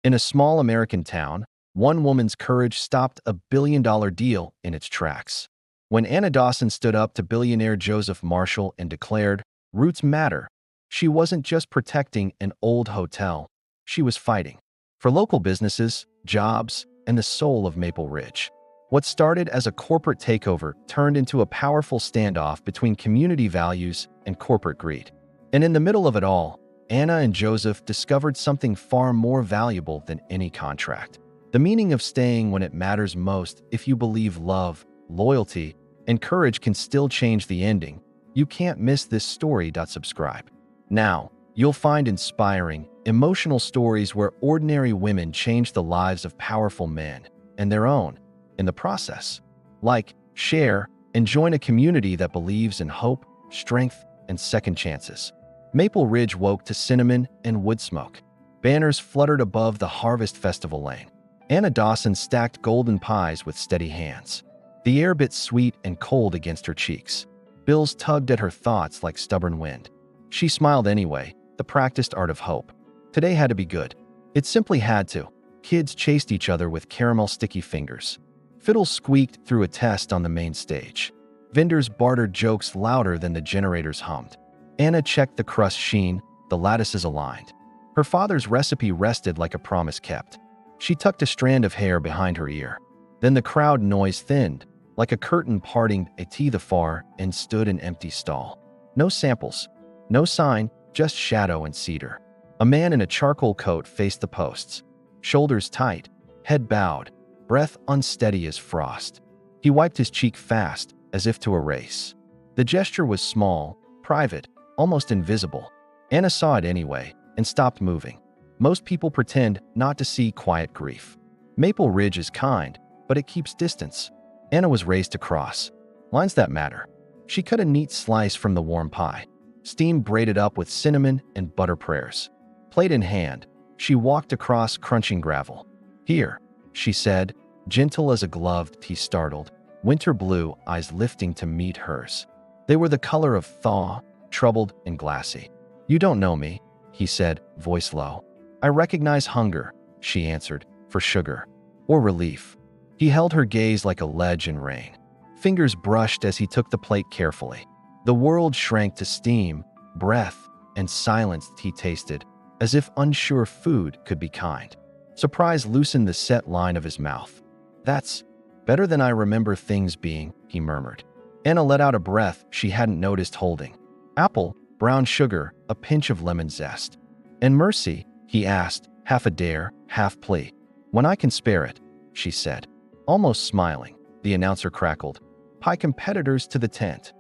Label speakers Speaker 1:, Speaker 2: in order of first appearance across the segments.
Speaker 1: In a small American town, one woman's courage stopped a billion-dollar deal in its tracks. When Anna Dawson stood up to billionaire Joseph Marshall and declared, "Roots matter," she wasn't just protecting an old hotel. She was fighting for local businesses, jobs, and the soul of Maple Ridge. What started as a corporate takeover turned into a powerful standoff between community values and corporate greed. And in the middle of it all, Anna and Joseph discovered something far more valuable than any contract: the meaning of staying when it matters most. If you believe love, loyalty, and courage can still change the ending, you can't miss this story. Subscribe now. You'll find inspiring, emotional stories where ordinary women change the lives of powerful men and their own in the process. Like, share, and join a community that believes in hope, strength, and second chances. Maple Ridge woke to cinnamon and wood smoke. Banners fluttered above the Harvest Festival lane. Anna Dawson stacked golden pies with steady hands. The air bit sweet and cold against her cheeks. Bills tugged at her thoughts like stubborn wind. She smiled anyway, the practiced art of hope. Today had to be good. It simply had to. Kids chased each other with caramel sticky fingers. Fiddles squeaked through a test on the main stage. Vendors bartered jokes louder than the generators hummed. Anna checked the crust sheen, the lattices aligned. Her father's recipe rested like a promise kept. She tucked a strand of hair behind her ear. Then the crowd noise thinned, like a curtain parting the far, and stood an empty stall. No samples, no sign, just shadow and cedar. A man in a charcoal coat faced the posts. Shoulders tight, head bowed, breath unsteady as frost. He wiped his cheek fast, as if to erase. The gesture was small, private, almost invisible. Anna saw it anyway, and stopped moving. Most people pretend not to see quiet grief. Maple Ridge is kind, but it keeps distance. Anna was raised to cross lines that matter. She cut a neat slice from the warm pie, steam braided up with cinnamon and butter prayers. Plate in hand, she walked across crunching gravel. "Here," she said, gentle as a gloved tea startled, winter blue eyes lifting to meet hers. They were the color of thaw, troubled and glassy. "You don't know me," he said, voice low. "I recognize hunger," she answered, "for sugar or relief." He held her gaze like a ledge in rain. Fingers brushed as he took the plate carefully. The world shrank to steam, breath, and silence. He tasted, as if unsure food could be kind. Surprise loosened the set line of his mouth. "That's better than I remember things being," he murmured. Anna let out a breath she hadn't noticed holding. "Apple, brown sugar, a pinch of lemon zest." "And mercy?" he asked, half a dare, half plea. "When I can spare it," she said. Almost smiling, the announcer crackled, "Pie competitors to the tent."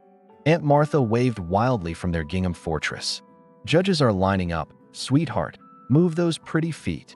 Speaker 1: Aunt Martha waved wildly from their gingham fortress. "Judges are lining up. Sweetheart, move those pretty feet."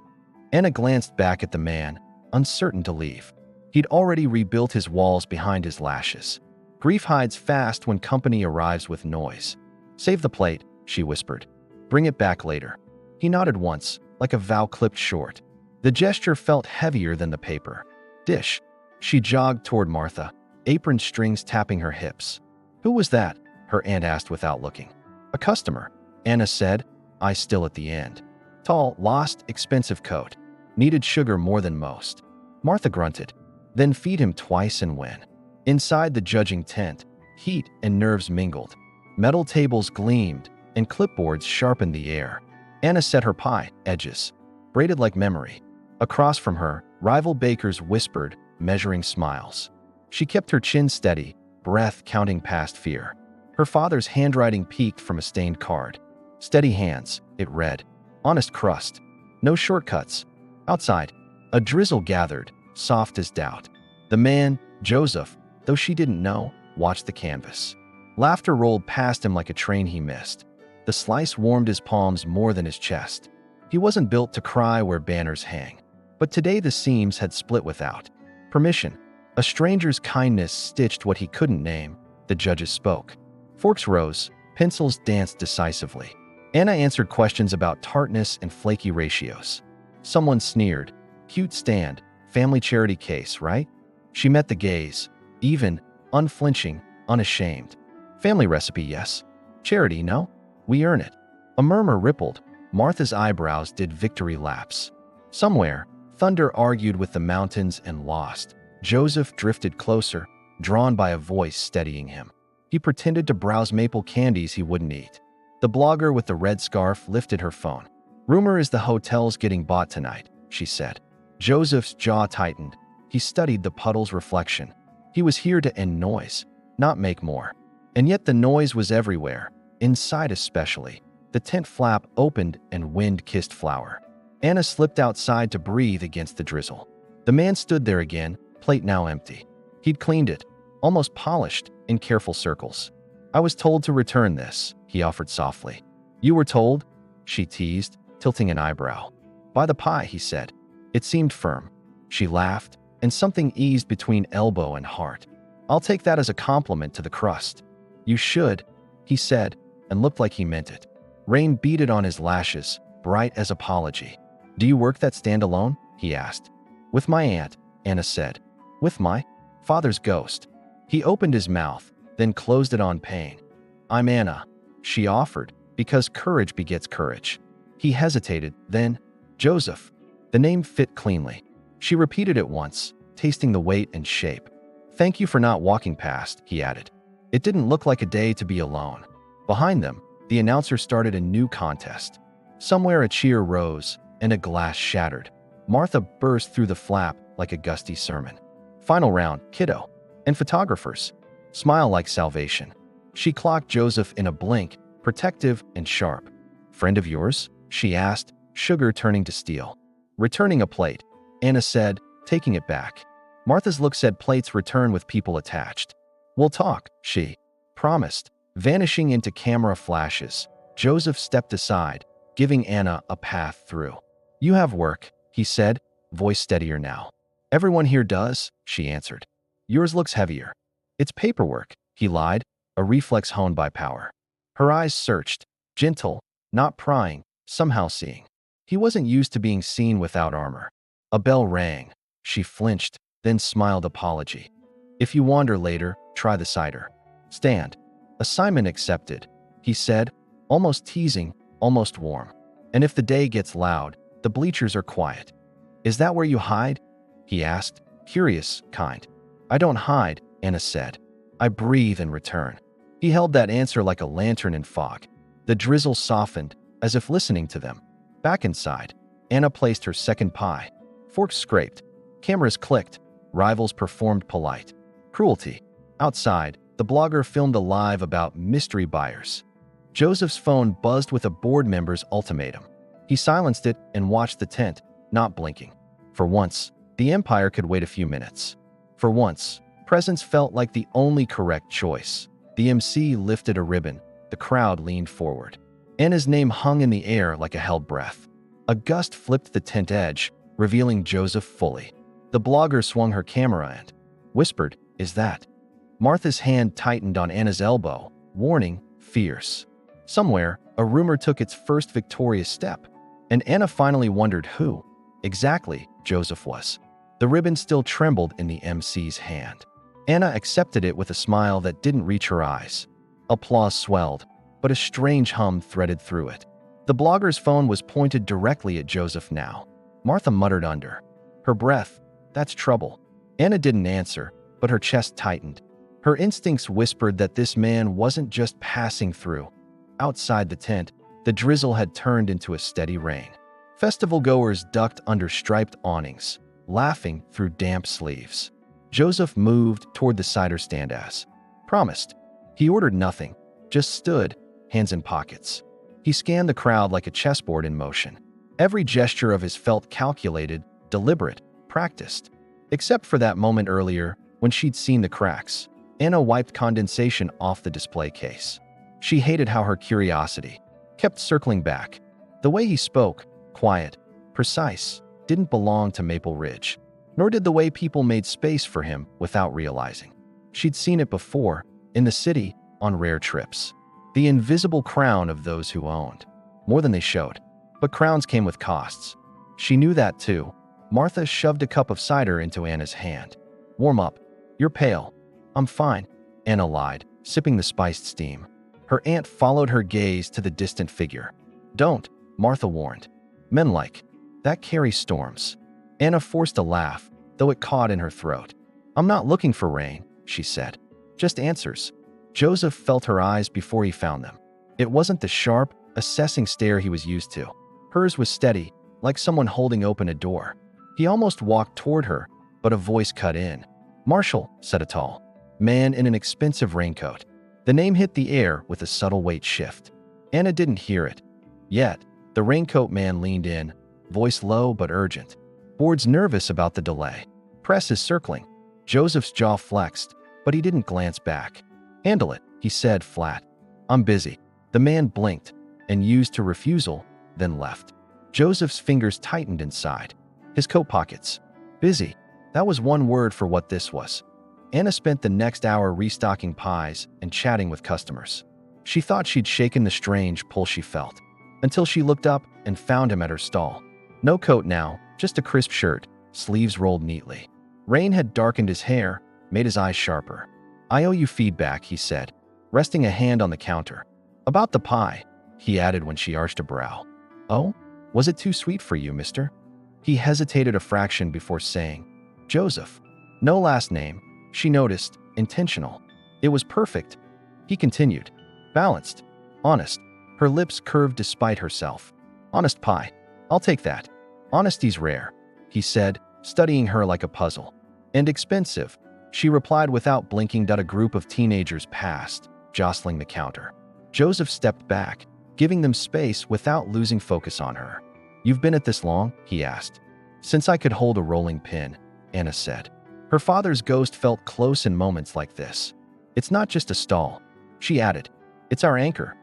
Speaker 1: Anna glanced back at the man, uncertain to leave. He'd already rebuilt his walls behind his lashes. Grief hides fast when company arrives with noise. "Save the plate," she whispered. "Bring it back later." He nodded once, like a vow clipped short. The gesture felt heavier than the paper. "Dish." She jogged toward Martha, apron strings tapping her hips. "Who was that?" her aunt asked without looking. "A customer," Anna said, eyes still at the end. "Tall, lost, expensive coat. Needed sugar more than most." Martha grunted. "Then feed him twice and win." Inside the judging tent, heat and nerves mingled. Metal tables gleamed, and clipboards sharpened the air. Anna set her pie, edges braided like memory. Across from her, rival bakers whispered, measuring smiles. She kept her chin steady, breath counting past fear. Her father's handwriting peeked from a stained card. "Steady hands," it read. "Honest crust. No shortcuts." Outside, a drizzle gathered, soft as doubt. The man, Joseph, though she didn't know, watched the canvas. Laughter rolled past him like a train he missed. The slice warmed his palms more than his chest. He wasn't built to cry where banners hang. But today the seams had split without permission. A stranger's kindness stitched what he couldn't name. The judges spoke. Forks rose, pencils danced decisively. Anna answered questions about tartness and flaky ratios. Someone sneered. "Cute stand, family charity case, right?" She met the gaze, even, unflinching, unashamed. "Family recipe, yes. Charity, no? We earn it." A murmur rippled. Martha's eyebrows did victory laps. Somewhere, thunder argued with the mountains and lost. Joseph drifted closer, drawn by a voice steadying him. He pretended to browse maple candies he wouldn't eat. The blogger with the red scarf lifted her phone. "Rumor is the hotel's getting bought tonight," she said. Joseph's jaw tightened. He studied the puddle's reflection. He was here to end noise, not make more. And yet the noise was everywhere, inside especially. The tent flap opened and wind-kissed flour. Anna slipped outside to breathe against the drizzle. The man stood there again, plate now empty. He'd cleaned it, almost polished, in careful circles. "I was told to return this," he offered softly. "You were told?" she teased, tilting an eyebrow. "By the pie," he said. It seemed firm. She laughed, and something eased between elbow and heart. "I'll take that as a compliment to the crust." "You should," he said, and looked like he meant it. Rain beaded on his lashes, bright as apology. "Do you work that stand alone?" he asked. "With my aunt," Anna said. "With my father's ghost." He opened his mouth, then closed it on pain. "I'm Anna," she offered, because courage begets courage. He hesitated, then, "Joseph." The name fit cleanly. She repeated it once, tasting the weight and shape. "Thank you for not walking past," he added. It didn't look like a day to be alone. Behind them, the announcer started a new contest. Somewhere a cheer rose, and a glass shattered. Martha burst through the flap like a gusty sermon. "Final round, kiddo." And photographers. Smile like salvation. She clocked Joseph in a blink, protective and sharp. "Friend of yours?" she asked, sugar turning to steel. "Returning a plate," Anna said, taking it back. Martha's look said plates return with people attached. "We'll talk," she promised, vanishing into camera flashes. Joseph stepped aside, giving Anna a path through. "You have work," he said, voice steadier now. "Everyone here does," she answered. "Yours looks heavier." "It's paperwork," he lied, a reflex honed by power. Her eyes searched, gentle, not prying, somehow seeing. He wasn't used to being seen without armor. A bell rang. She flinched, then smiled apology. "If you wander later, try the cider. Stand." "Assignment accepted," he said, almost teasing, almost warm. "And if the day gets loud, the bleachers are quiet." "Is that where you hide?" he asked, curious, kind. "I don't hide," Anna said. "I breathe and return." He held that answer like a lantern in fog. The drizzle softened, as if listening to them. Back inside, Anna placed her second pie. Forks scraped. Cameras clicked. Rivals performed polite. Cruelty. Outside, the blogger filmed a live about mystery buyers. Joseph's phone buzzed with a board member's ultimatum. He silenced it and watched the tent, not blinking. For once, the empire could wait a few minutes. For once, presence felt like the only correct choice. The MC lifted a ribbon. The crowd leaned forward. Anna's name hung in the air like a held breath. A gust flipped the tent edge, revealing Joseph fully. The blogger swung her camera and whispered, "Is that?" Martha's hand tightened on Anna's elbow, warning, fierce. Somewhere, a rumor took its first victorious step, and Anna finally wondered who exactly Joseph was. The ribbon still trembled in the MC's hand. Anna accepted it with a smile that didn't reach her eyes. Applause swelled, but a strange hum threaded through it. The blogger's phone was pointed directly at Joseph now. Martha muttered under her breath, "That's trouble." Anna didn't answer, but her chest tightened. Her instincts whispered that this man wasn't just passing through. Outside the tent, the drizzle had turned into a steady rain. Festival-goers ducked under striped awnings, laughing through damp sleeves. Joseph moved toward the cider stand as promised. He ordered nothing, just stood, hands in pockets. He scanned the crowd like a chessboard in motion. Every gesture of his felt calculated, deliberate, practiced. Except for that moment earlier, when she'd seen the cracks. Anna wiped condensation off the display case. She hated how her curiosity kept circling back. The way he spoke, quiet, precise, didn't belong to Maple Ridge. Nor did the way people made space for him without realizing. She'd seen it before, in the city, on rare trips. The invisible crown of those who owned. More than they showed. But crowns came with costs. She knew that too. Martha shoved a cup of cider into Anna's hand. "Warm up. You're pale." "I'm fine," Anna lied, sipping the spiced steam. Her aunt followed her gaze to the distant figure. "Don't," Martha warned. "Men like That carries storms. Anna forced a laugh, though it caught in her throat. I'm not looking for rain, she said. Just answers. Joseph felt her eyes before he found them. It wasn't the sharp, assessing stare he was used to. Hers was steady, like someone holding open a door. He almost walked toward her, but a voice cut in. Marshall, said a tall man in an expensive raincoat. The name hit the air with a subtle weight shift. Anna didn't hear it. Yet, the raincoat man leaned in, voice low but urgent. Board's nervous about the delay. Press is circling. Joseph's jaw flexed, but he didn't glance back. Handle it, he said flat. I'm busy. The man blinked and used her refusal, then left. Joseph's fingers tightened inside his coat pockets. Busy. That was one word for what this was. Anna spent the next hour restocking pies and chatting with customers. She thought she'd shaken the strange pull she felt, until she looked up and found him at her stall. No coat now, just a crisp shirt, sleeves rolled neatly. Rain had darkened his hair, made his eyes sharper. I owe you feedback, he said, resting a hand on the counter. About the pie, he added when she arched a brow. Oh, was it too sweet for you, mister? He hesitated a fraction before saying, Joseph. No last name, she noticed, intentional. It was perfect. He continued, balanced, honest. Her lips curved despite herself. Honest pie. I'll take that. Honesty's rare, he said, studying her like a puzzle. And expensive, she replied without blinking. A group of teenagers passed, jostling the counter. Joseph stepped back, giving them space without losing focus on her. You've been at this long? He asked. Since I could hold a rolling pin, Anna said. Her father's ghost felt close in moments like this. It's not just a stall, she added. It's our anchor.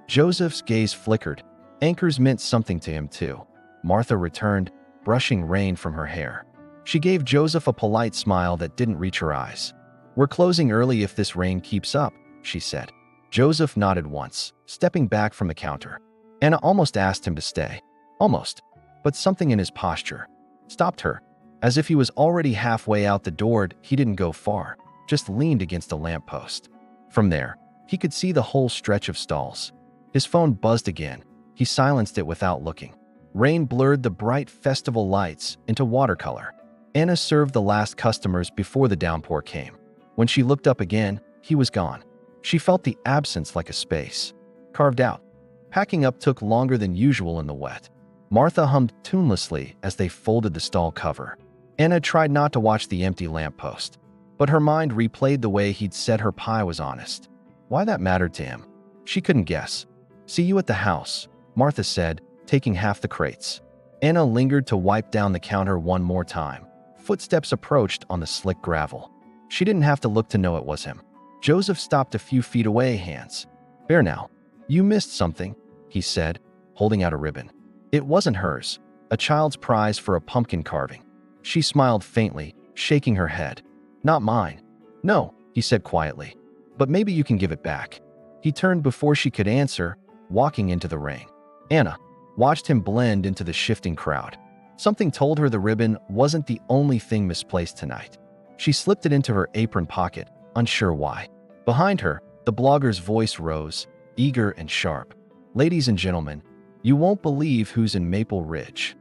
Speaker 1: Joseph's gaze flickered. Anchors meant something to him too. Martha returned, brushing rain from her hair. She gave Joseph a polite smile that didn't reach her eyes. We're closing early if this rain keeps up, she said. Joseph nodded once, stepping back from the counter. Anna almost asked him to stay. Almost. But something in his posture stopped her. As if he was already halfway out the door, he didn't go far, just leaned against a lamppost. From there, he could see the whole stretch of stalls. His phone buzzed again. He silenced it without looking. Rain blurred the bright festival lights into watercolor. Anna served the last customers before the downpour came. When she looked up again, he was gone. She felt the absence like a space carved out. Packing up took longer than usual in the wet. Martha hummed tunelessly as they folded the stall cover. Anna tried not to watch the empty lamppost, but her mind replayed the way he'd said her pie was honest. Why that mattered to him, she couldn't guess. See you at the house, Martha said, taking half the crates. Anna lingered to wipe down the counter one more time. Footsteps approached on the slick gravel. She didn't have to look to know it was him. Joseph stopped a few feet away, hands bare now. You missed something, he said, holding out a ribbon. It wasn't hers, a child's prize for a pumpkin carving. She smiled faintly, shaking her head. Not mine. No, he said quietly. But maybe you can give it back. He turned before she could answer, walking into the rain. Anna watched him blend into the shifting crowd. Something told her the ribbon wasn't the only thing misplaced tonight. She slipped it into her apron pocket, unsure why. Behind her, the blogger's voice rose, eager and sharp. Ladies and gentlemen, you won't believe who's in Maple Ridge.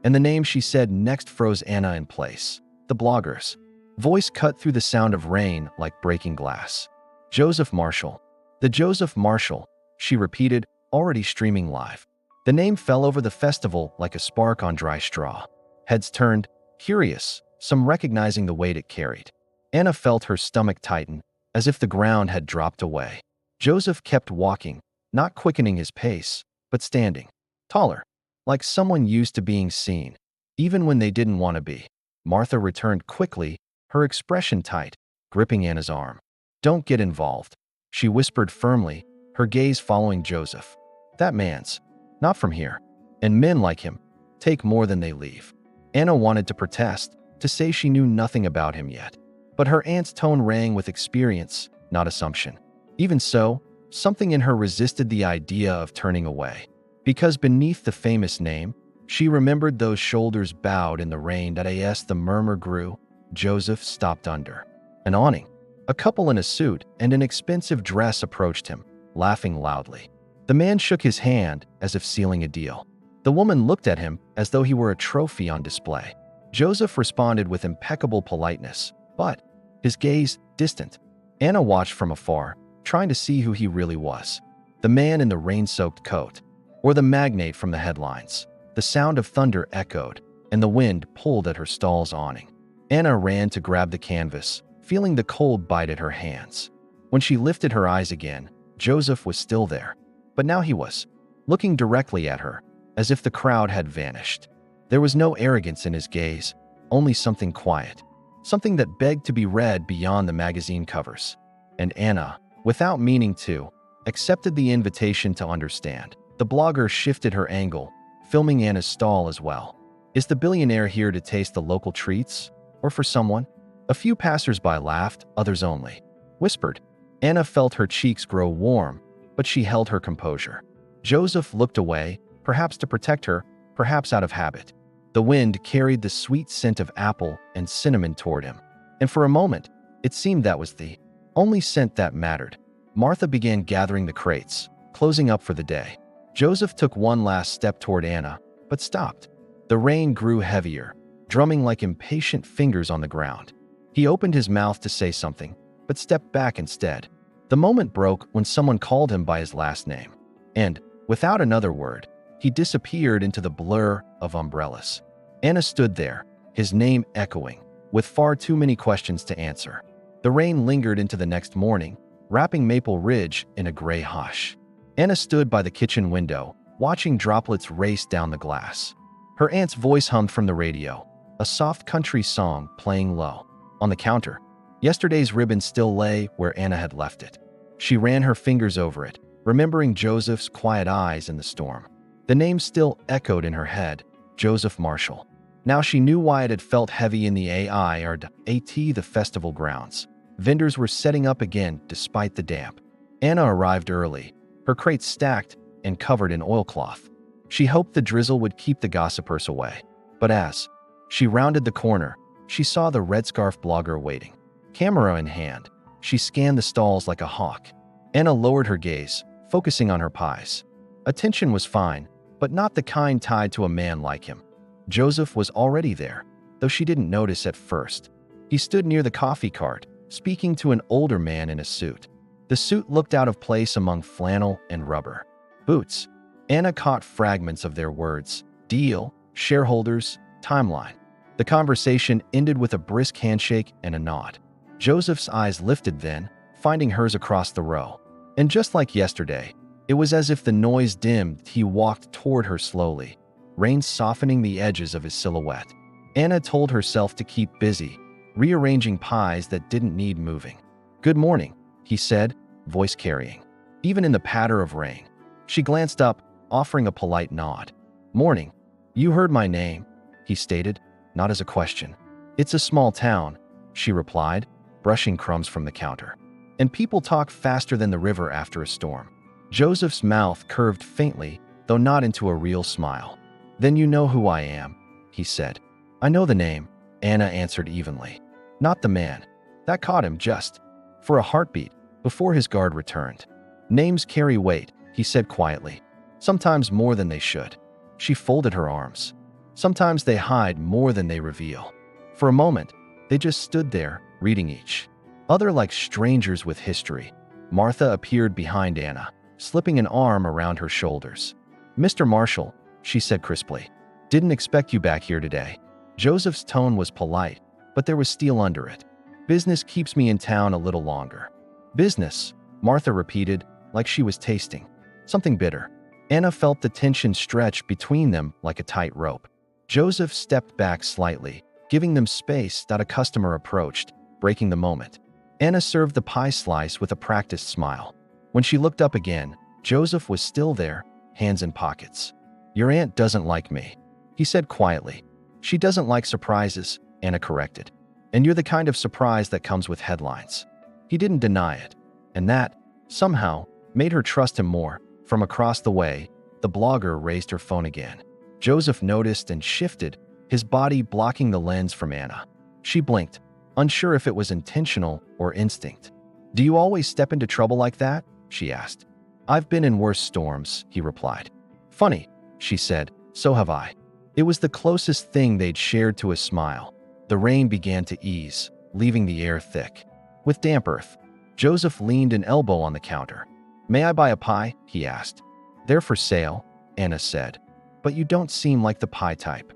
Speaker 1: And the name she said next froze Anna in place. The blogger's voice cut through the sound of rain like breaking glass. Joseph Marshall. The Joseph Marshall, she repeated, already streaming live. The name fell over the festival like a spark on dry straw. Heads turned, curious, some recognizing the weight it carried. Anna felt her stomach tighten, as if the ground had dropped away. Joseph kept walking, not quickening his pace, but standing, taller, like someone used to being seen, even when they didn't want to be. Martha returned quickly, her expression tight, gripping Anna's arm. Don't get involved, she whispered firmly, her gaze following Joseph. That man's not from here, and men like him take more than they leave. Anna wanted to protest, to say she knew nothing about him yet, but her aunt's tone rang with experience, not assumption. Even so, something in her resisted the idea of turning away. Because beneath the famous name, she remembered those shoulders bowed in the rain. As the murmur grew, Joseph stopped under an awning. A couple in a suit and an expensive dress approached him, laughing loudly. The man shook his hand as if sealing a deal. The woman looked at him as though he were a trophy on display. Joseph responded with impeccable politeness, but his gaze distant. Anna watched from afar, trying to see who he really was. The man in the rain-soaked coat, or the magnate from the headlines. The sound of thunder echoed, and the wind pulled at her stall's awning. Anna ran to grab the canvas, feeling the cold bite at her hands. When she lifted her eyes again, Joseph was still there, but now he was looking directly at her, as if the crowd had vanished. There was no arrogance in his gaze, only something quiet, something that begged to be read beyond the magazine covers. And Anna, without meaning to, accepted the invitation to understand. The blogger shifted her angle, filming Anna's stall as well. Is the billionaire here to taste the local treats? Or for someone? A few passers-by laughed, others only whispered. Anna felt her cheeks grow warm, but she held her composure. Joseph looked away, perhaps to protect her, perhaps out of habit. The wind carried the sweet scent of apple and cinnamon toward him, and for a moment, it seemed that was the only scent that mattered. Martha began gathering the crates, closing up for the day. Joseph took one last step toward Anna, but stopped. The rain grew heavier, drumming like impatient fingers on the ground. He opened his mouth to say something, but stepped back instead. The moment broke when someone called him by his last name, and, without another word, he disappeared into the blur of umbrellas. Anna stood there, his name echoing, with far too many questions to answer. The rain lingered into the next morning, wrapping Maple Ridge in a gray hush. Anna stood by the kitchen window, watching droplets race down the glass. Her aunt's voice hummed from the radio, a soft country song playing low. On the counter, yesterday's ribbon still lay where Anna had left it. She ran her fingers over it, remembering Joseph's quiet eyes in the storm. The name still echoed in her head, Joseph Marshall. Now she knew why it had felt heavy in the the festival grounds. Vendors were setting up again despite the damp. Anna arrived early, her crates stacked and covered in oilcloth. She hoped the drizzle would keep the gossipers away. But as she rounded the corner, she saw the red scarf blogger waiting. Camera in hand, she scanned the stalls like a hawk. Anna lowered her gaze, focusing on her pies. Attention was fine, but not the kind tied to a man like him. Joseph was already there, though she didn't notice at first. He stood near the coffee cart, speaking to an older man in a suit. The suit looked out of place among flannel and rubber boots. Anna caught fragments of their words: deal, shareholders, timeline. The conversation ended with a brisk handshake and a nod. Joseph's eyes lifted then, finding hers across the row. And just like yesterday, it was as if the noise dimmed. He walked toward her slowly, rain softening the edges of his silhouette. Anna told herself to keep busy, rearranging pies that didn't need moving. "Good morning," he said, voice carrying. Even in the patter of rain, she glanced up, offering a polite nod. "Morning. You heard my name," he stated, not as a question. "It's a small town," she replied, brushing crumbs from the counter. "And people talk faster than the river after a storm." Joseph's mouth curved faintly, though not into a real smile. "Then you know who I am," he said. "I know the name," Anna answered evenly. "Not the man." That caught him just for a heartbeat before his guard returned. "Names carry weight," he said quietly. "Sometimes more than they should." She folded her arms. "Sometimes they hide more than they reveal." For a moment, they just stood there, reading each other like strangers with history. Martha appeared behind Anna, slipping an arm around her shoulders. "Mr. Marshall," she said crisply. "Didn't expect you back here today." Joseph's tone was polite, but there was steel under it. "Business keeps me in town a little longer." "Business," Martha repeated, like she was tasting something bitter. Anna felt the tension stretch between them like a tight rope. Joseph stepped back slightly, giving them space that a customer approached, breaking the moment. Anna served the pie slice with a practiced smile. When she looked up again, Joseph was still there, hands in pockets. "Your aunt doesn't like me," he said quietly. "She doesn't like surprises," Anna corrected. "And you're the kind of surprise that comes with headlines." He didn't deny it, and that, somehow, made her trust him more. From across the way, the blogger raised her phone again. Joseph noticed and shifted, his body blocking the lens from Anna. She blinked, unsure if it was intentional or instinct. "Do you always step into trouble like that?" she asked. "I've been in worse storms," he replied. "Funny," she said, So have I. It was the closest thing they'd shared to a smile. The rain began to ease, leaving the air thick with damp earth. Joseph leaned an elbow on the counter. "May I buy a pie?" he asked. "They're for sale," Anna said. "But you don't seem like the pie type."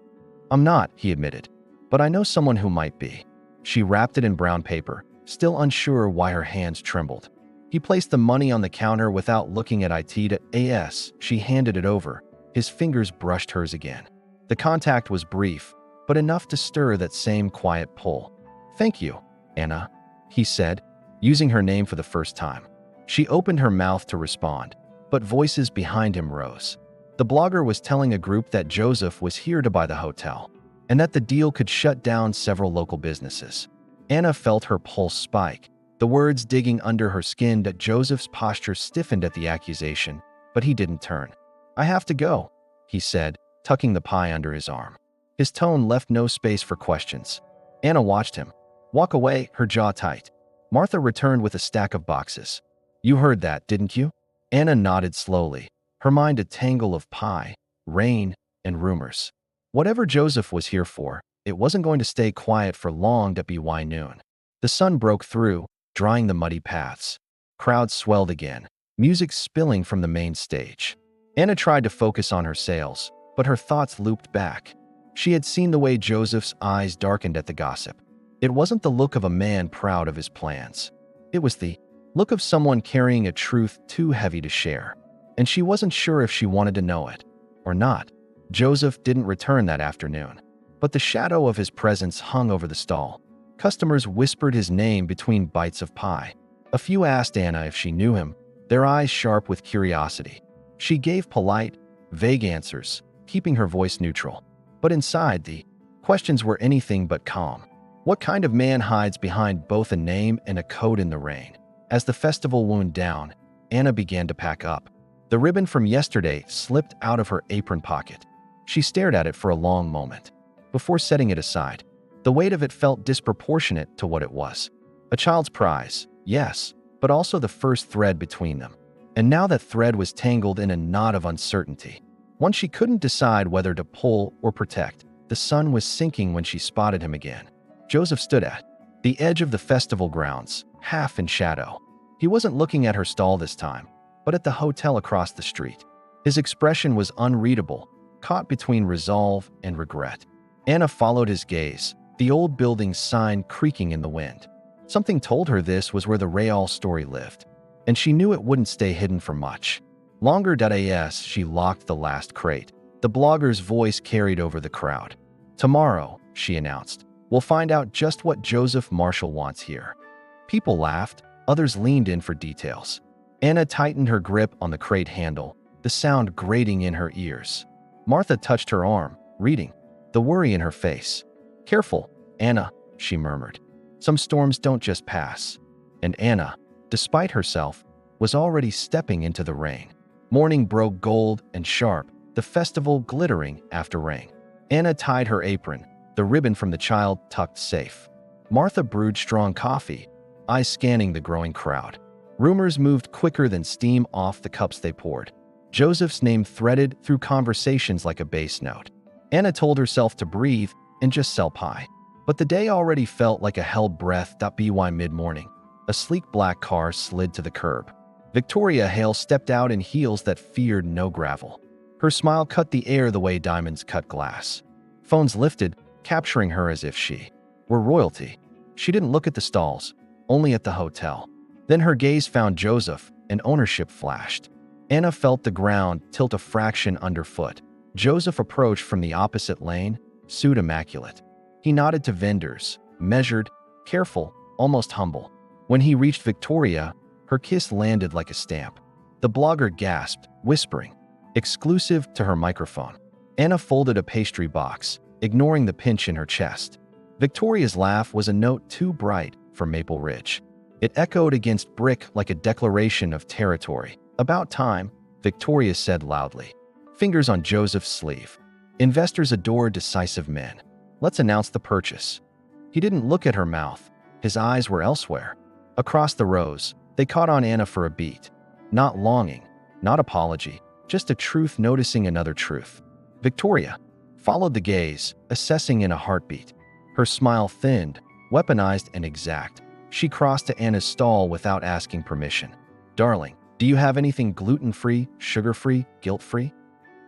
Speaker 1: "I'm not," he admitted. "But I know someone who might be." She wrapped it in brown paper, still unsure why her hands trembled. He placed the money on the counter without looking at it to AS. She handed it over. His fingers brushed hers again. The contact was brief, but enough to stir that same quiet pull. "Thank you, Anna," he said, using her name for the first time. She opened her mouth to respond, but voices behind him rose. The blogger was telling a group that Joseph was here to buy the hotel, and that the deal could shut down several local businesses. Anna felt her pulse spike, the words digging under her skin. That Joseph's posture stiffened at the accusation, but he didn't turn. "I have to go," he said, tucking the pie under his arm. His tone left no space for questions. Anna watched him walk away, her jaw tight. Martha returned with a stack of boxes. "You heard that, didn't you?" Anna nodded slowly, her mind a tangle of pie, rain, and rumors. Whatever Joseph was here for, it wasn't going to stay quiet for long. At by noon, the sun broke through, drying the muddy paths. Crowds swelled again, music spilling from the main stage. Anna tried to focus on her sales, but her thoughts looped back. She had seen the way Joseph's eyes darkened at the gossip. It wasn't the look of a man proud of his plans. It was the look of someone carrying a truth too heavy to share. And she wasn't sure if she wanted to know it or not. Joseph didn't return that afternoon, but the shadow of his presence hung over the stall. Customers whispered his name between bites of pie. A few asked Anna if she knew him, their eyes sharp with curiosity. She gave polite, vague answers, keeping her voice neutral. But inside, the questions were anything but calm. What kind of man hides behind both a name and a coat in the rain? As the festival wound down, Anna began to pack up. The ribbon from yesterday slipped out of her apron pocket. She stared at it for a long moment, before setting it aside. The weight of it felt disproportionate to what it was. A child's prize, yes, but also the first thread between them. And now that thread was tangled in a knot of uncertainty. One she couldn't decide whether to pull or protect. The sun was sinking when she spotted him again. Joseph stood at the edge of the festival grounds, half in shadow. He wasn't looking at her stall this time, but at the hotel across the street. His expression was unreadable, caught between resolve and regret. Anna followed his gaze, the old building's sign creaking in the wind. Something told her this was where the Real story lived, and she knew it wouldn't stay hidden for much longer. As she locked the last crate, the blogger's voice carried over the crowd. "Tomorrow," she announced, "we'll find out just what Joseph Marshall wants here." People laughed, others leaned in for details. Anna tightened her grip on the crate handle, the sound grating in her ears. Martha touched her arm, reading the worry in her face. "Careful, Anna," she murmured. "Some storms don't just pass." And Anna, despite herself, was already stepping into the rain. Morning broke gold and sharp, the festival glittering after rain. Anna tied her apron, the ribbon from the child tucked safe. Martha brewed strong coffee, eyes scanning the growing crowd. Rumors moved quicker than steam off the cups they poured. Joseph's name threaded through conversations like a bass note. Anna told herself to breathe and just sell pie. But the day already felt like a held breath. By mid-morning, a sleek black car slid to the curb. Victoria Hale stepped out in heels that feared no gravel. Her smile cut the air the way diamonds cut glass. Phones lifted, capturing her as if she were royalty. She didn't look at the stalls, only at the hotel. Then her gaze found Joseph, and ownership flashed. Anna felt the ground tilt a fraction underfoot. Joseph approached from the opposite lane, suit immaculate. He nodded to vendors, measured, careful, almost humble. When he reached Victoria, her kiss landed like a stamp. The blogger gasped, whispering, "Exclusive," to her microphone. Anna folded a pastry box, ignoring the pinch in her chest. Victoria's laugh was a note too bright for Maple Ridge. It echoed against brick like a declaration of territory. "About time," Victoria said loudly, fingers on Joseph's sleeve. "Investors adore decisive men. Let's announce the purchase." He didn't look at her mouth. His eyes were elsewhere. Across the rows, they caught on Anna for a beat. Not longing, not apology, just a truth noticing another truth. Victoria followed the gaze, assessing in a heartbeat. Her smile thinned, weaponized and exact. She crossed to Anna's stall without asking permission. "Darling, do you have anything gluten-free, sugar-free, guilt-free?"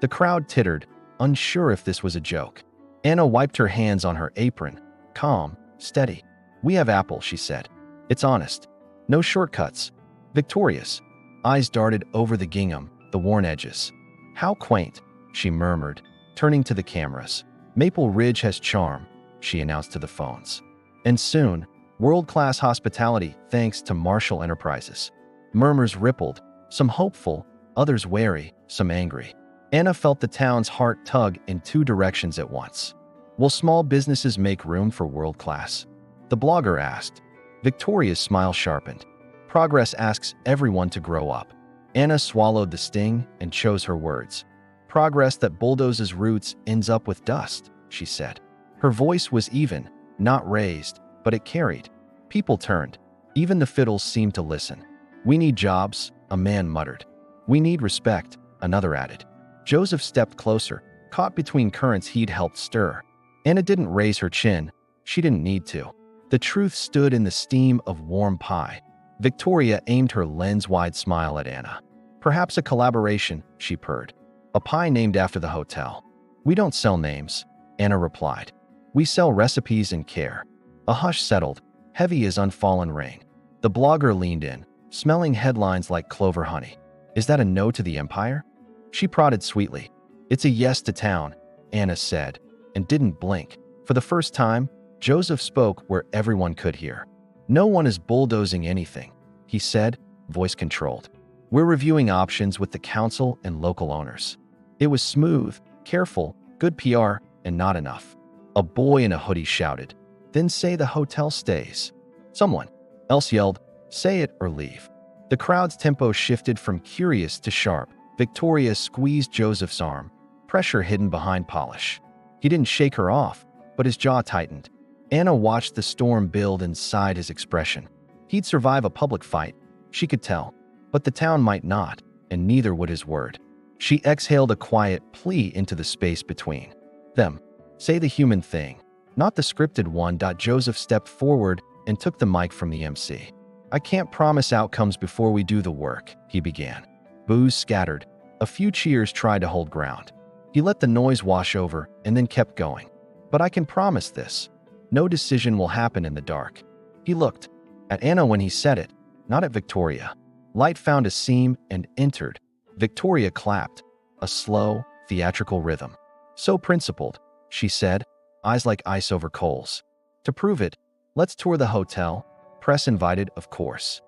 Speaker 1: The crowd tittered, unsure if this was a joke. Anna wiped her hands on her apron, calm, steady. "We have apple," she said. "It's honest. No shortcuts." Victoria's eyes darted over the gingham, the worn edges. "How quaint," she murmured, turning to the cameras. "Maple Ridge has charm," she announced to the phones. "And soon, world-class hospitality thanks to Marshall Enterprises." Murmurs rippled, some hopeful, others wary, some angry. Anna felt the town's heart tug in two directions at once. Will small businesses make room for world-class? The blogger asked. Victoria's smile sharpened. Progress asks everyone to grow up. Anna swallowed the sting and chose her words. "Progress that bulldozes roots ends up with dust," she said. Her voice was even, not raised, but it carried. People turned. Even the fiddles seemed to listen. "We need jobs," a man muttered. "We need respect," another added. Joseph stepped closer, caught between currents he'd helped stir. Anna didn't raise her chin. She didn't need to. The truth stood in the steam of warm pie. Victoria aimed her lens-wide smile at Anna. "Perhaps a collaboration," she purred. "A pie named after the hotel." "We don't sell names," Anna replied. "We sell recipes and care." A hush settled, heavy as unfallen rain. The blogger leaned in, smelling headlines like clover honey. "Is that a no to the empire?" She prodded sweetly. "It's a yes to town," Anna said, and didn't blink. For the first time, Joseph spoke where everyone could hear. "No one is bulldozing anything," he said, voice controlled. "We're reviewing options with the council and local owners." It was smooth, careful, good PR, and not enough. A boy in a hoodie shouted, "Then say the hotel stays." Someone else yelled, "Say it or leave." The crowd's tempo shifted from curious to sharp. Victoria squeezed Joseph's arm, pressure hidden behind polish. He didn't shake her off, but his jaw tightened. Anna watched the storm build inside his expression. He'd survive a public fight, she could tell, but the town might not, and neither would his word. She exhaled a quiet plea into the space between them. "Say the human thing, not the scripted one." Joseph stepped forward and took the mic from the MC. "I can't promise outcomes before we do the work," he began. Boos scattered. A few cheers tried to hold ground. He let the noise wash over and then kept going. "But I can promise this. No decision will happen in the dark." He looked at Anna when he said it, not at Victoria. Light found a seam and entered. Victoria clapped, a slow, theatrical rhythm. "So principled," she said, eyes like ice over coals. "To prove it, let's tour the hotel. Press invited, of course."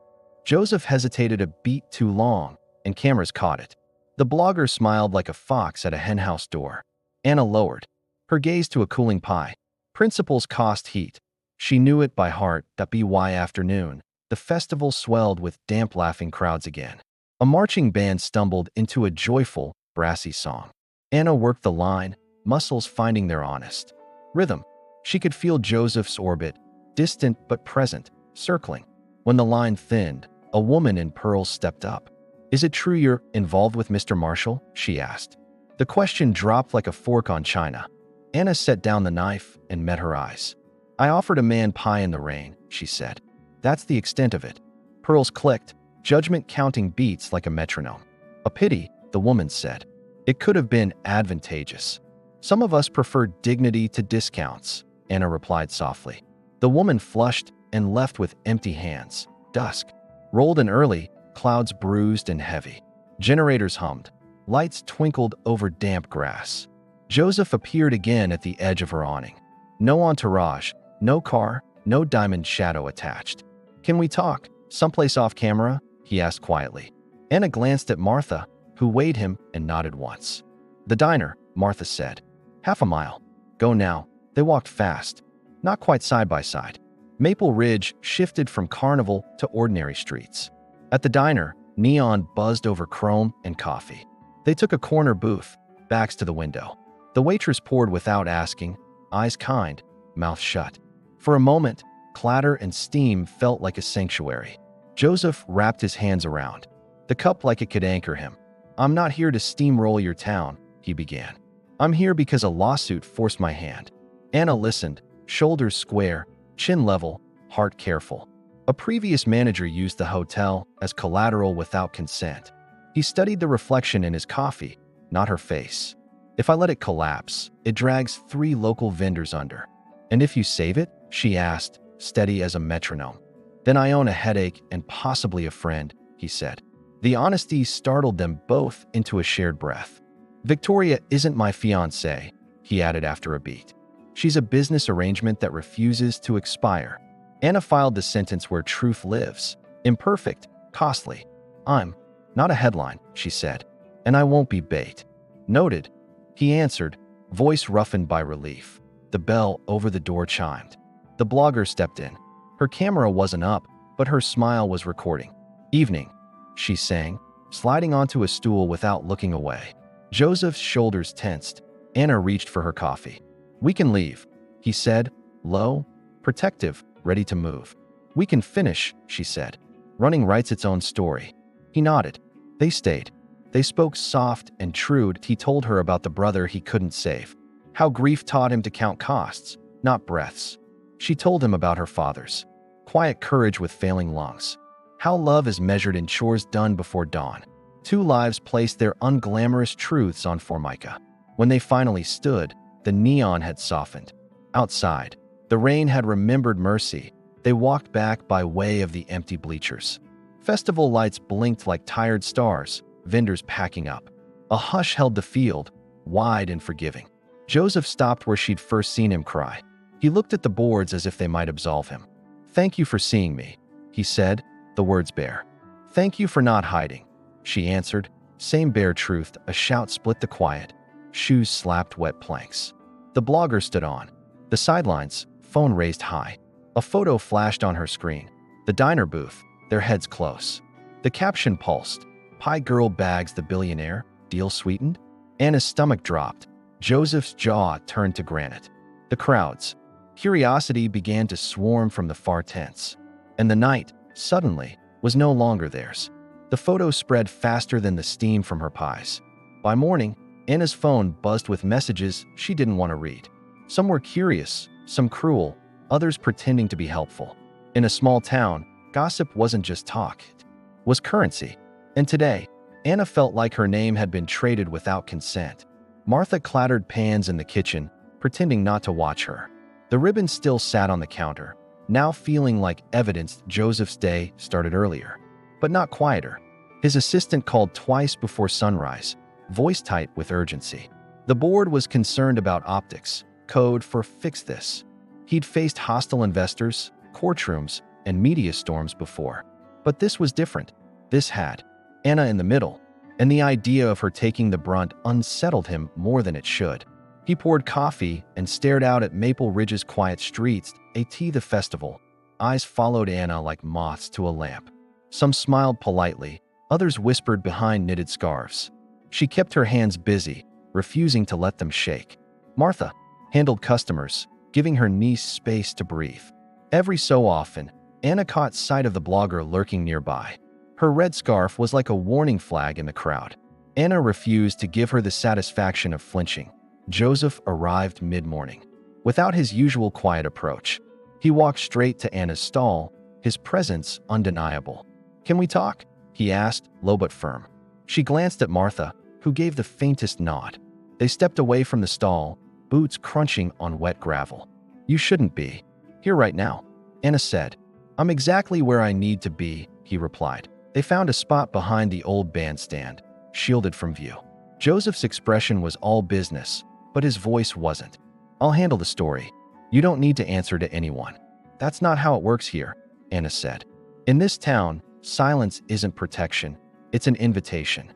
Speaker 1: Joseph hesitated a beat too long, and cameras caught it. The blogger smiled like a fox at a henhouse door. Anna lowered her gaze to a cooling pie. Principles cost heat. She knew it by heart. By afternoon, the festival swelled with damp laughing crowds again. A marching band stumbled into a joyful, brassy song. Anna worked the line, muscles finding their honest rhythm. She could feel Joseph's orbit, distant but present, circling. When the line thinned, a woman in pearls stepped up. "Is it true you're involved with Mr. Marshall?" she asked. The question dropped like a fork on china. Anna set down the knife and met her eyes. "I offered a man pie in the rain," she said. "That's the extent of it." Pearls clicked, judgment counting beats like a metronome. "A pity," the woman said. "It could have been advantageous." "Some of us prefer dignity to discounts," Anna replied softly. The woman flushed and left with empty hands. Dusk rolled in early, clouds bruised and heavy. Generators hummed. Lights twinkled over damp grass. Joseph appeared again at the edge of her awning. No entourage, no car, no diamond shadow attached. "Can we talk, someplace off camera?" he asked quietly. Anna glanced at Martha, who weighed him and nodded once. "The diner," Martha said. "Half a mile. Go now." They walked fast, not quite side by side. Maple Ridge shifted from carnival to ordinary streets. At the diner, neon buzzed over chrome and coffee. They took a corner booth, backs to the window. The waitress poured without asking, eyes kind, mouth shut. For a moment, clatter and steam felt like a sanctuary. Joseph wrapped his hands around the cup like it could anchor him. "I'm not here to steamroll your town," he began. I'm here because a lawsuit forced my hand. Anna listened, shoulders square, chin level, heart careful. A previous manager used the hotel as collateral without consent. He studied the reflection in his coffee, not her face. If I let it collapse, it drags 3 local vendors under. And if you save it? She asked, steady as a metronome. Then I own a headache and possibly a friend, he said. The honesty startled them both into a shared breath. Victoria isn't my fiancée, he added after a beat. She's a business arrangement that refuses to expire. Anna filed the sentence where truth lives. Imperfect, costly. I'm not a headline, she said, and I won't be bait. Noted, he answered, voice roughened by relief. The bell over the door chimed. The blogger stepped in. Her camera wasn't up, but her smile was recording. Evening, she sang, sliding onto a stool without looking away. Joseph's shoulders tensed. Anna reached for her coffee. We can leave, he said, low, protective, ready to move. We can finish, she said. Running writes its own story. He nodded. They stayed. They spoke soft and true. He told her about the brother he couldn't save. How grief taught him to count costs, not breaths. She told him about her father's quiet courage with failing lungs. How love is measured in chores done before dawn. 2 lives placed their unglamorous truths on Formica. When they finally stood, the neon had softened. Outside, the rain had remembered mercy. They walked back by way of the empty bleachers. Festival lights blinked like tired stars, vendors packing up. A hush held the field, wide and forgiving. Joseph stopped where she'd first seen him cry. He looked at the boards as if they might absolve him. Thank you for seeing me, he said, the words bare. Thank you for not hiding, she answered. Same bare truth. A shout split the quiet. Shoes slapped wet planks. The blogger stood on the sidelines, phone raised high. A photo flashed on her screen. The diner booth, their heads close. The caption pulsed. Pie girl bags the billionaire, deal sweetened? Anna's stomach dropped. Joseph's jaw turned to granite. The crowds. Curiosity began to swarm from the far tents. And the night, suddenly, was no longer theirs. The photo spread faster than the steam from her pies. By morning, Anna's phone buzzed with messages she didn't want to read. Some were curious, some cruel, others pretending to be helpful. In a small town, gossip wasn't just talk, it was currency. And today, Anna felt like her name had been traded without consent. Martha clattered pans in the kitchen, pretending not to watch her. The ribbon still sat on the counter, now feeling like evidence Joseph's day started earlier, but not quieter. His assistant called twice before sunrise, voice tight with urgency. The board was concerned about optics, code for fix this. He'd faced hostile investors, courtrooms, and media storms before. But this was different. This had Anna in the middle, and the idea of her taking the brunt unsettled him more than it should. He poured coffee and stared out at Maple Ridge's quiet streets, the festival. Eyes followed Anna like moths to a lamp. Some smiled politely, others whispered behind knitted scarves. She kept her hands busy, refusing to let them shake. Martha handled customers, giving her niece space to breathe. Every so often, Anna caught sight of the blogger lurking nearby. Her red scarf was like a warning flag in the crowd. Anna refused to give her the satisfaction of flinching. Joseph arrived mid-morning. Without his usual quiet approach, he walked straight to Anna's stall, his presence undeniable. Can we talk? He asked, low but firm. She glanced at Martha, who gave the faintest nod. They stepped away from the stall, boots crunching on wet gravel. You shouldn't be here right now, Anna said. I'm exactly where I need to be, he replied. They found a spot behind the old bandstand, shielded from view. Joseph's expression was all business, but his voice wasn't. I'll handle the story. You don't need to answer to anyone. That's not how it works here, Anna said. In this town, silence isn't protection, it's an invitation.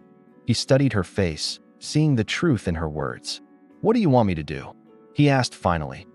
Speaker 1: He studied her face, seeing the truth in her words. What do you want me to do? He asked finally.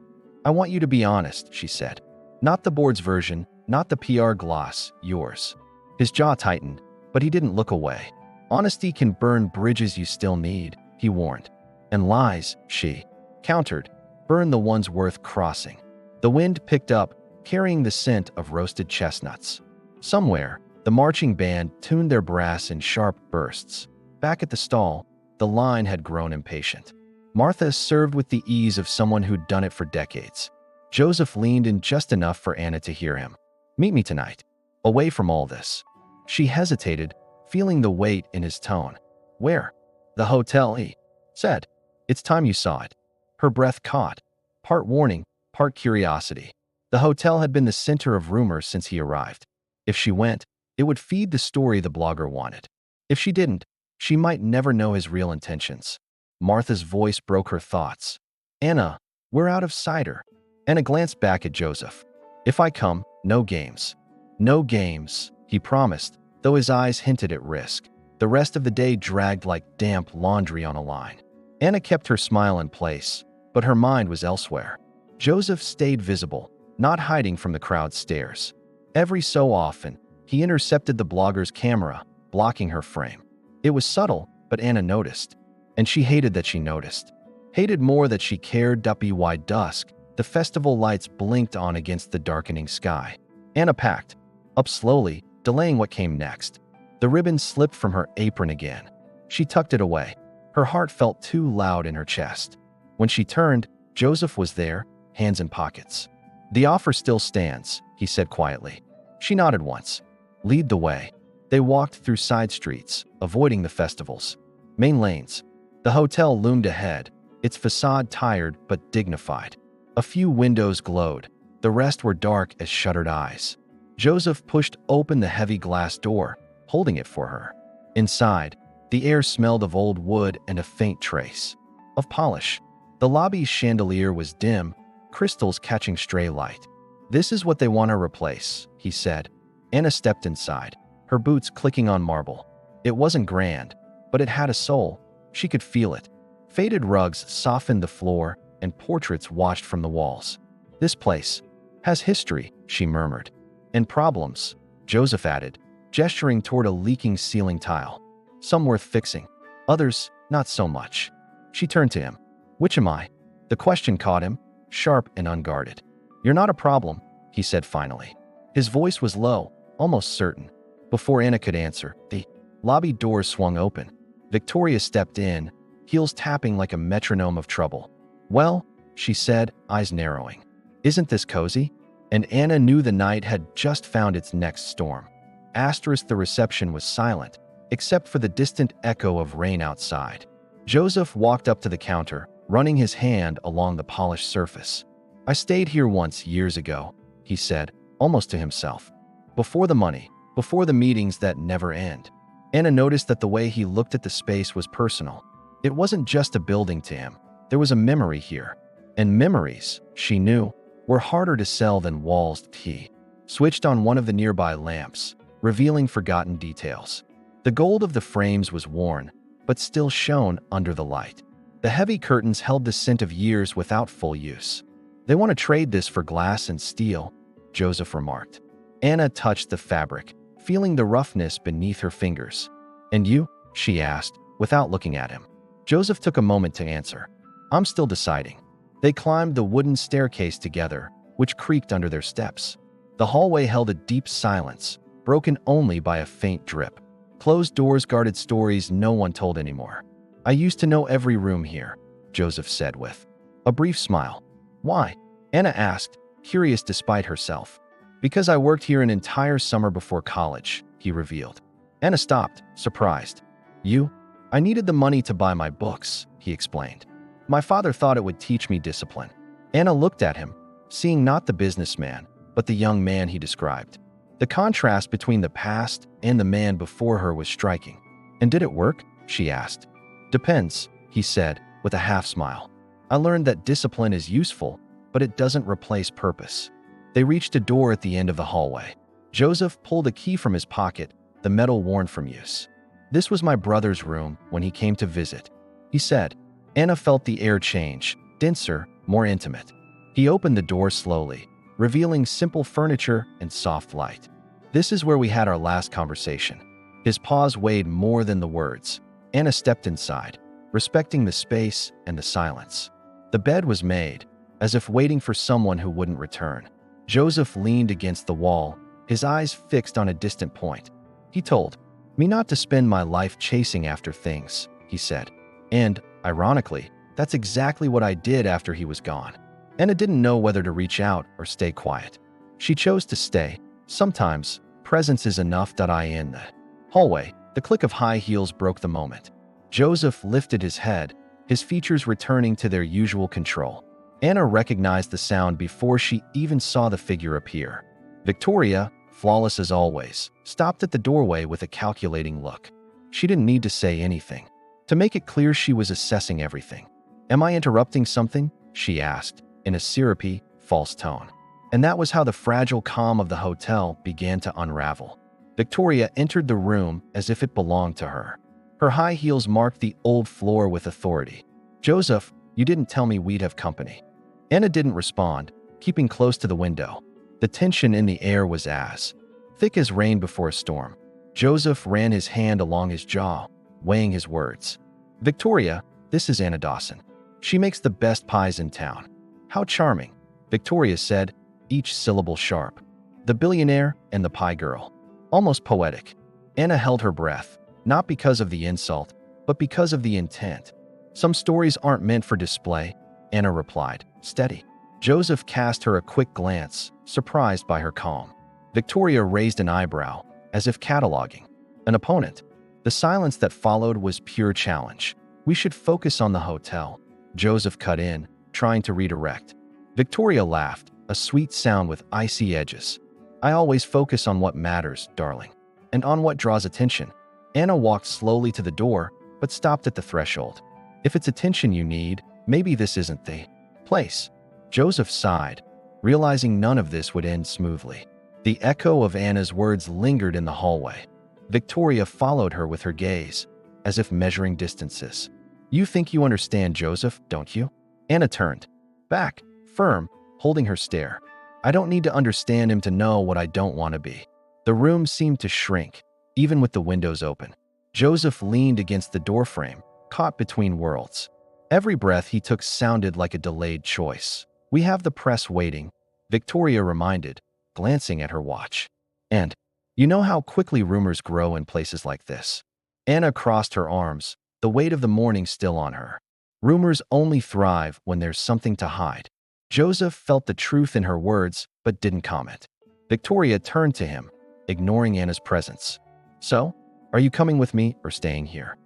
Speaker 1: I want you to be honest, she said. Not the board's version, not the PR gloss, yours. His jaw tightened, but he didn't look away. Honesty can burn bridges you still need, he warned. And lies, she countered, burn the ones worth crossing. The wind picked up, carrying the scent of roasted chestnuts. Somewhere, the marching band tuned their brass in sharp bursts. Back at the stall, the line had grown impatient. Martha served with the ease of someone who'd done it for decades. Joseph leaned in just enough for Anna to hear him. "Meet me tonight. Away from all this." She hesitated, feeling the weight in his tone. "Where?" "The hotel," he said. "It's time you saw it." Her breath caught, part warning, part curiosity. The hotel had been the center of rumors since he arrived. If she went, it would feed the story the blogger wanted. If she didn't, she might never know his real intentions. Martha's voice broke her thoughts. "Anna, we're out of cider." Anna glanced back at Joseph. "If I come, no games." "No games," he promised, though his eyes hinted at risk. The rest of the day dragged like damp laundry on a line. Anna kept her smile in place, but her mind was elsewhere. Joseph stayed visible, not hiding from the crowd's stares. Every so often, he intercepted the blogger's camera, blocking her frame. It was subtle, but Anna noticed. And she hated that she noticed. Hated more that she cared. By dusk, the festival lights blinked on against the darkening sky. Anna packed, up slowly, delaying what came next. The ribbon slipped from her apron again. She tucked it away. Her heart felt too loud in her chest. When she turned, Joseph was there, hands in pockets. "The offer still stands," he said quietly. She nodded once. "Lead the way." They walked through side streets, avoiding the festivals. Main lanes. The hotel loomed ahead, its facade tired but dignified. A few windows glowed. The rest were dark as shuttered eyes. Joseph pushed open the heavy glass door, holding it for her. Inside, the air smelled of old wood and a faint trace of polish. The lobby's chandelier was dim, crystals catching stray light. "This is what they want to replace," he said. Anna stepped inside, her boots clicking on marble. It wasn't grand, but it had a soul. She could feel it. Faded rugs softened the floor, and portraits watched from the walls. "This place has history," she murmured. "And problems," Joseph added, gesturing toward a leaking ceiling tile. "Some worth fixing, others not so much." She turned to him. "Which am I?" The question caught him, sharp and unguarded. "You're not a problem," he said finally. His voice was low, almost certain. Before Anna could answer, the lobby doors swung open. Victoria stepped in, heels tapping like a metronome of trouble. "Well," she said, eyes narrowing. "Isn't this cozy?" And Anna knew the night had just found its next storm. The reception was silent, except for the distant echo of rain outside. Joseph walked up to the counter, running his hand along the polished surface. "I stayed here once years ago," he said, almost to himself. "Before the money, before the meetings that never end." Anna noticed that the way he looked at the space was personal. It wasn't just a building to him. There was a memory here. And memories, she knew, were harder to sell than walls. He switched on one of the nearby lamps, revealing forgotten details. The gold of the frames was worn, but still shone under the light. The heavy curtains held the scent of years without full use. "They want to trade this for glass and steel," Joseph remarked. Anna touched the fabric, feeling the roughness beneath her fingers. "And you?" she asked, without looking at him. Joseph took a moment to answer. "I'm still deciding." They climbed the wooden staircase together, which creaked under their steps. The hallway held a deep silence, broken only by a faint drip. Closed doors guarded stories no one told anymore. "I used to know every room here," Joseph said with a brief smile. "Why?" Anna asked, curious despite herself. "Because I worked here an entire summer before college," he revealed. Anna stopped, surprised. "You?" "I needed the money to buy my books," he explained. "My father thought it would teach me discipline." Anna looked at him, seeing not the businessman, but the young man he described. The contrast between the past and the man before her was striking. "And did it work?" she asked. "Depends," he said, with a half smile. "I learned that discipline is useful, but it doesn't replace purpose." They reached a door at the end of the hallway. Joseph pulled a key from his pocket, the metal worn from use. "This was my brother's room when he came to visit," he said. Anna felt the air change, denser, more intimate. He opened the door slowly, revealing simple furniture and soft light. "This is where we had our last conversation." His pause weighed more than the words. Anna stepped inside, respecting the space and the silence. The bed was made, as if waiting for someone who wouldn't return. Joseph leaned against the wall, his eyes fixed on a distant point. "He told me not to spend my life chasing after things," he said. "And, ironically, That's exactly what I did after he was gone. Anna didn't know whether to reach out or stay quiet. She chose to stay. Sometimes, presence is enough. In the hallway, the click of high heels broke the moment. Joseph lifted his head, his features returning to their usual control. Anna recognized the sound before she even saw the figure appear. Victoria, flawless as always, stopped at the doorway with a calculating look. She didn't need to say anything. To make it clear, she was assessing everything. "Am I interrupting something?" she asked, in a syrupy, false tone. And that was how the fragile calm of the hotel began to unravel. Victoria entered the room as if it belonged to her. Her high heels marked the old floor with authority. "Joseph, you didn't tell me we'd have company." Anna didn't respond, keeping close to the window. The tension in the air was as thick as rain before a storm. Joseph ran his hand along his jaw, weighing his words. "Victoria, this is Anna Dawson. She makes the best pies in town." "How charming," Victoria said, each syllable sharp. "The billionaire and the pie girl." Almost poetic. Anna held her breath, not because of the insult, but because of the intent. "Some stories aren't meant for display," Anna replied, steady. Joseph cast her a quick glance, surprised by her calm. Victoria raised an eyebrow, as if cataloging an opponent. The silence that followed was pure challenge. "We should focus on the hotel," Joseph cut in, trying to redirect. Victoria laughed, a sweet sound with icy edges. "I always focus on what matters, darling, and on what draws attention." Anna walked slowly to the door, but stopped at the threshold. "If it's attention you need, maybe this isn't the place." Joseph sighed, realizing none of this would end smoothly. The echo of Anna's words lingered in the hallway. Victoria followed her with her gaze, as if measuring distances. "You think you understand Joseph, don't you?" Anna turned back, firm, holding her stare. "I don't need to understand him to know what I don't want to be." The room seemed to shrink, even with the windows open. Joseph leaned against the doorframe, caught between worlds. Every breath he took sounded like a delayed choice. "We have the press waiting," Victoria reminded, glancing at her watch. "And you know how quickly rumors grow in places like this." Anna crossed her arms, the weight of the morning still on her. Rumors only thrive when there's something to hide. Joseph felt the truth in her words, but didn't comment. Victoria turned to him, ignoring Anna's presence. "So, are you coming with me or staying here?"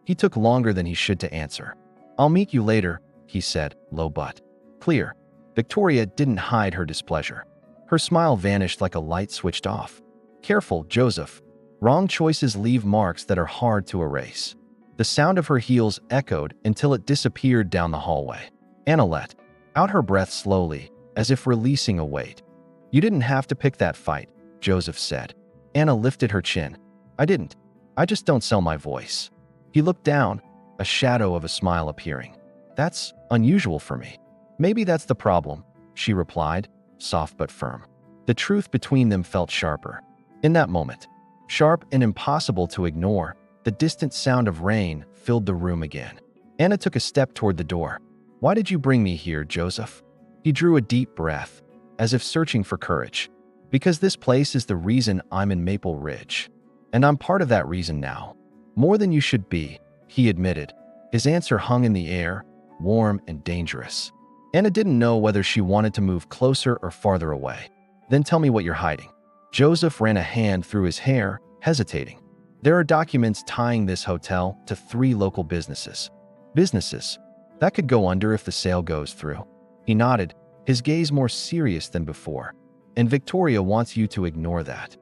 Speaker 1: He took longer than he should to answer. "I'll meet you later," he said, low but clear. Victoria didn't hide her displeasure. Her smile vanished like a light switched off. "Careful, Joseph. Wrong choices leave marks that are hard to erase." The sound of her heels echoed until it disappeared down the hallway. Anna let out her breath slowly, as if releasing a weight. "You didn't have to pick that fight," Joseph said. Anna lifted her chin. "I didn't. I just don't sell my voice." He looked down, a shadow of a smile appearing. "That's unusual for me." "Maybe that's the problem," she replied, soft but firm. The truth between them felt sharper. In that moment, sharp and impossible to ignore, the distant sound of rain filled the room again. Anna took a step toward the door. "Why did you bring me here, Joseph?" He drew a deep breath, as if searching for courage. "Because this place is the reason I'm in Maple Ridge. And I'm part of that reason now. More than you should be," he admitted. His answer hung in the air, warm and dangerous. Anna didn't know whether she wanted to move closer or farther away. "Then tell me what you're hiding." Joseph ran a hand through his hair, hesitating. "There are documents tying this hotel to 3 local businesses." "Businesses? That could go under if the sale goes through." He nodded, his gaze more serious than before. "And Victoria wants you to ignore that.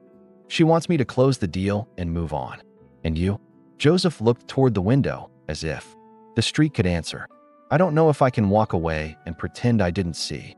Speaker 1: She wants me to close the deal and move on." "And you?" Joseph looked toward the window, as if the street could answer. "I don't know if I can walk away and pretend I didn't see."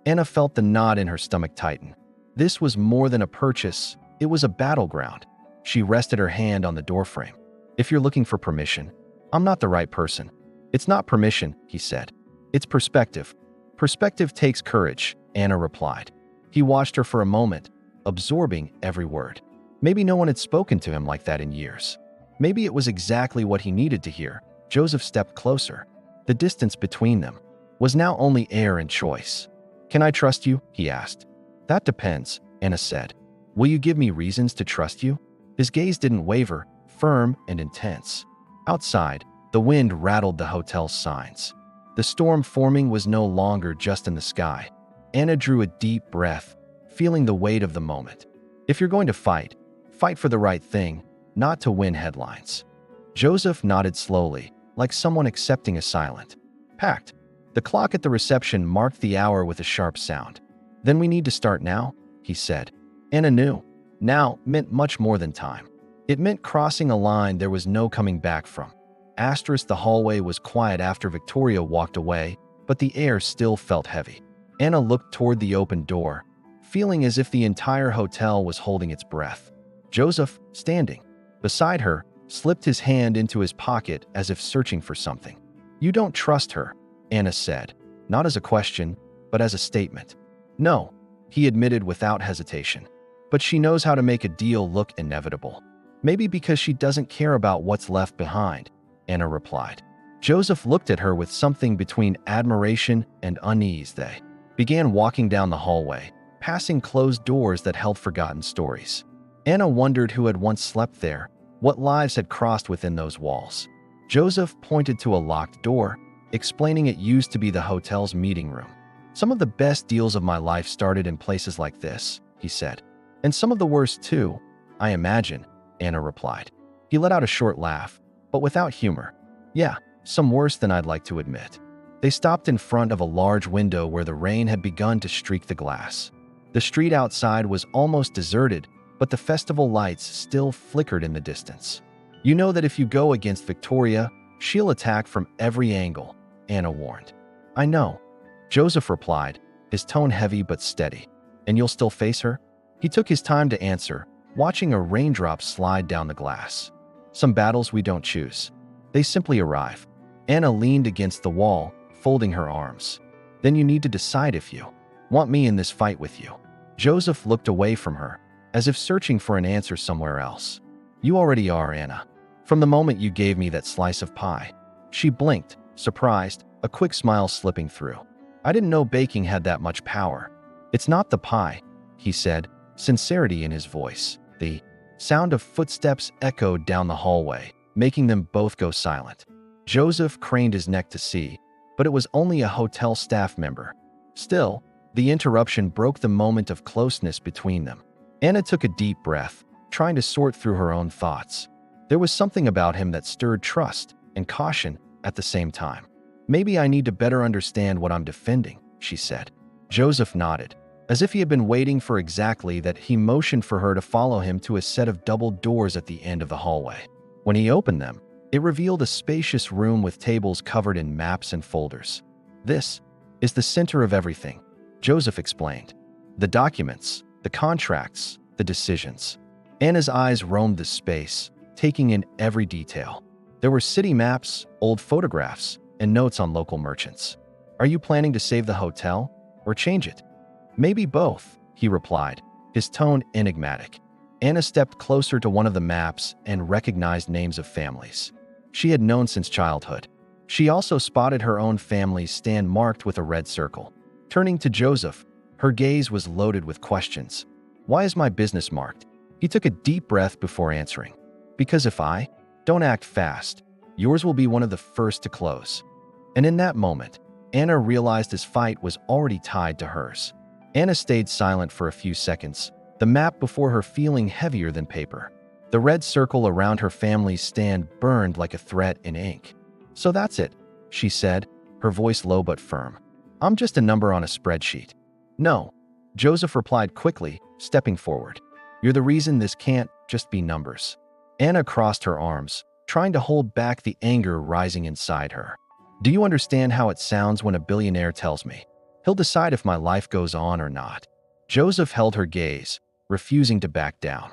Speaker 1: Anna felt the knot in her stomach tighten. This was more than a purchase, it was a battleground. She rested her hand on the doorframe. "If you're looking for permission, I'm not the right person." "It's not permission," he said. "It's perspective." "Perspective takes courage," Anna replied. He watched her for a moment, absorbing every word. Maybe no one had spoken to him like that in years. Maybe it was exactly what he needed to hear. Joseph stepped closer. The distance between them was now only air and choice. "Can I trust you?" he asked. "That depends," Anna said. "Will you give me reasons to trust you?" His gaze didn't waver, firm and intense. Outside, the wind rattled the hotel's signs. The storm forming was no longer just in the sky. Anna drew a deep breath, feeling the weight of the moment. If you're going to fight, fight for the right thing, not to win headlines. Joseph nodded slowly, like someone accepting a silent pact. The clock at the reception marked the hour with a sharp sound. Then we need to start now, he said. Anna knew. Now meant much more than time. It meant crossing a line there was no coming back from. The hallway was quiet after Victoria walked away, but the air still felt heavy. Anna looked toward the open door, feeling as if the entire hotel was holding its breath. Joseph, standing beside her, slipped his hand into his pocket as if searching for something. You don't trust her, Anna said, not as a question, but as a statement. No, he admitted without hesitation. But she knows how to make a deal look inevitable. Maybe because she doesn't care about what's left behind, Anna replied. Joseph looked at her with something between admiration and unease. They began walking down the hallway, passing closed doors that held forgotten stories. Anna wondered who had once slept there, what lives had crossed within those walls. Joseph pointed to a locked door, explaining it used to be the hotel's meeting room. Some of the best deals of my life started in places like this, he said. And some of the worst too, I imagine, Anna replied. He let out a short laugh, but without humor. Yeah, some worse than I'd like to admit. They stopped in front of a large window where the rain had begun to streak the glass. The street outside was almost deserted, but the festival lights still flickered in the distance. You know that if you go against Victoria, she'll attack from every angle, Anna warned. I know, Joseph replied, his tone heavy but steady. And you'll still face her? He took his time to answer, watching a raindrop slide down the glass. Some battles we don't choose. They simply arrive. Anna leaned against the wall, folding her arms. Then you need to decide if you want me in this fight with you. Joseph looked away from her, as if searching for an answer somewhere else. You already are, Anna. From the moment you gave me that slice of pie. She blinked, surprised, a quick smile slipping through. I didn't know baking had that much power. It's not the pie, he said, sincerity in his voice. The sound of footsteps echoed down the hallway, making them both go silent. Joseph craned his neck to see, but it was only a hotel staff member. Still, the interruption broke the moment of closeness between them. Anna took a deep breath, trying to sort through her own thoughts. There was something about him that stirred trust and caution at the same time. Maybe I need to better understand what I'm defending, she said. Joseph nodded. As if he had been waiting for exactly that, he motioned for her to follow him to a set of double doors at the end of the hallway. When he opened them, it revealed a spacious room with tables covered in maps and folders. This is the center of everything, Joseph explained. The documents, the contracts, the decisions. Anna's eyes roamed the space, taking in every detail. There were city maps, old photographs, and notes on local merchants. Are you planning to save the hotel or change it? Maybe both, he replied, his tone enigmatic. Anna stepped closer to one of the maps and recognized names of families she had known since childhood. She also spotted her own family's stand marked with a red circle. Turning to Joseph, her gaze was loaded with questions. Why is my business marked? He took a deep breath before answering. Because if I don't act fast, yours will be one of the first to close. And in that moment, Anna realized his fight was already tied to hers. Anna stayed silent for a few seconds, the map before her feeling heavier than paper. The red circle around her family's stand burned like a threat in ink. So that's it, she said, her voice low but firm. I'm just a number on a spreadsheet. No, Joseph replied quickly, stepping forward. You're the reason this can't just be numbers. Anna crossed her arms, trying to hold back the anger rising inside her. Do you understand how it sounds when a billionaire tells me he'll decide if my life goes on or not? Joseph held her gaze, refusing to back down.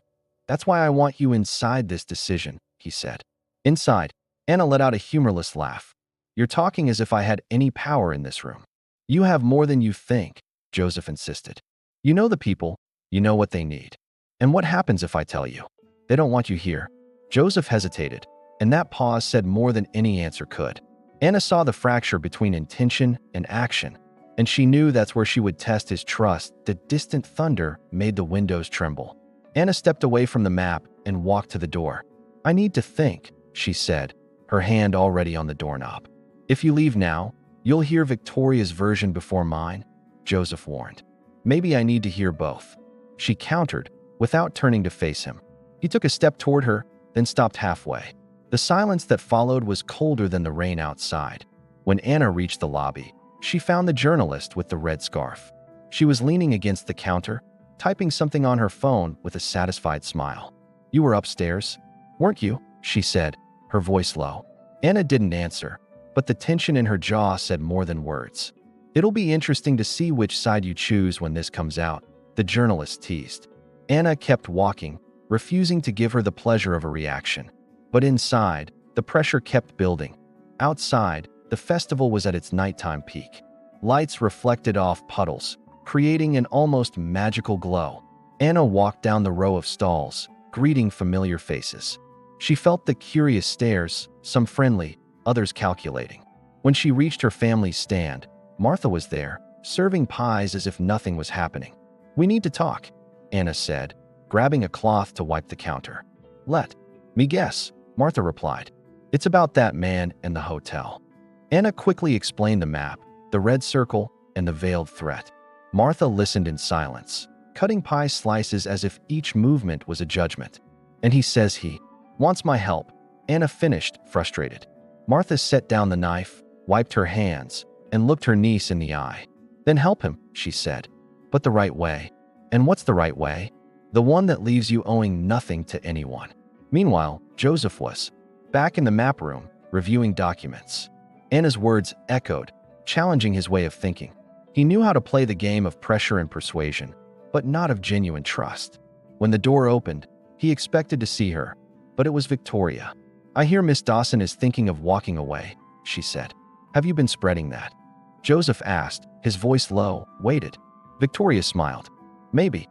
Speaker 1: That's why I want you inside this decision, he said. Inside, Anna let out a humorless laugh. You're talking as if I had any power in this room. You have more than you think, Joseph insisted. You know the people, you know what they need. And what happens if I tell you they don't want you here? Joseph hesitated, and that pause said more than any answer could. Anna saw the fracture between intention and action, and she knew that's where she would test his trust. The distant thunder made the windows tremble. Anna stepped away from the map and walked to the door. I need to think, she said, her hand already on the doorknob. If you leave now, You'll hear Victoria's version before mine, Joseph warned. Maybe I need to hear both. She countered, without turning to face him. He took a step toward her, then stopped halfway. The silence that followed was colder than the rain outside. When Anna reached the lobby, she found the journalist with the red scarf. She was leaning against the counter, typing something on her phone with a satisfied smile. You were upstairs, weren't you? She said, her voice low. Anna didn't answer, but the tension in her jaw said more than words. It'll be interesting to see which side you choose when this comes out, the journalist teased. Anna kept walking, refusing to give her the pleasure of a reaction. But inside, the pressure kept building. Outside, the festival was at its nighttime peak. Lights reflected off puddles, creating an almost magical glow. Anna walked down the row of stalls, greeting familiar faces. She felt the curious stares, some friendly, others calculating. When she reached her family's stand, Martha was there, serving pies as if nothing was happening. We need to talk, Anna said, grabbing a cloth to wipe the counter. Let me guess, Martha replied. It's about that man and the hotel. Anna quickly explained the map, the red circle, and the veiled threat. Martha listened in silence, cutting pie slices as if each movement was a judgment. And he says he wants my help, Anna finished, frustrated. Martha set down the knife, wiped her hands, and looked her niece in the eye. Then help him, she said. But the right way. And what's the right way? The one that leaves you owing nothing to anyone. Meanwhile, Joseph was back in the map room, reviewing documents. Anna's words echoed, challenging his way of thinking. He knew how to play the game of pressure and persuasion, but not of genuine trust. When the door opened, he expected to see her, but it was Victoria. I hear Miss Dawson is thinking of walking away, she said. Have you been spreading that? Joseph asked, his voice low, waited. Victoria smiled. Maybe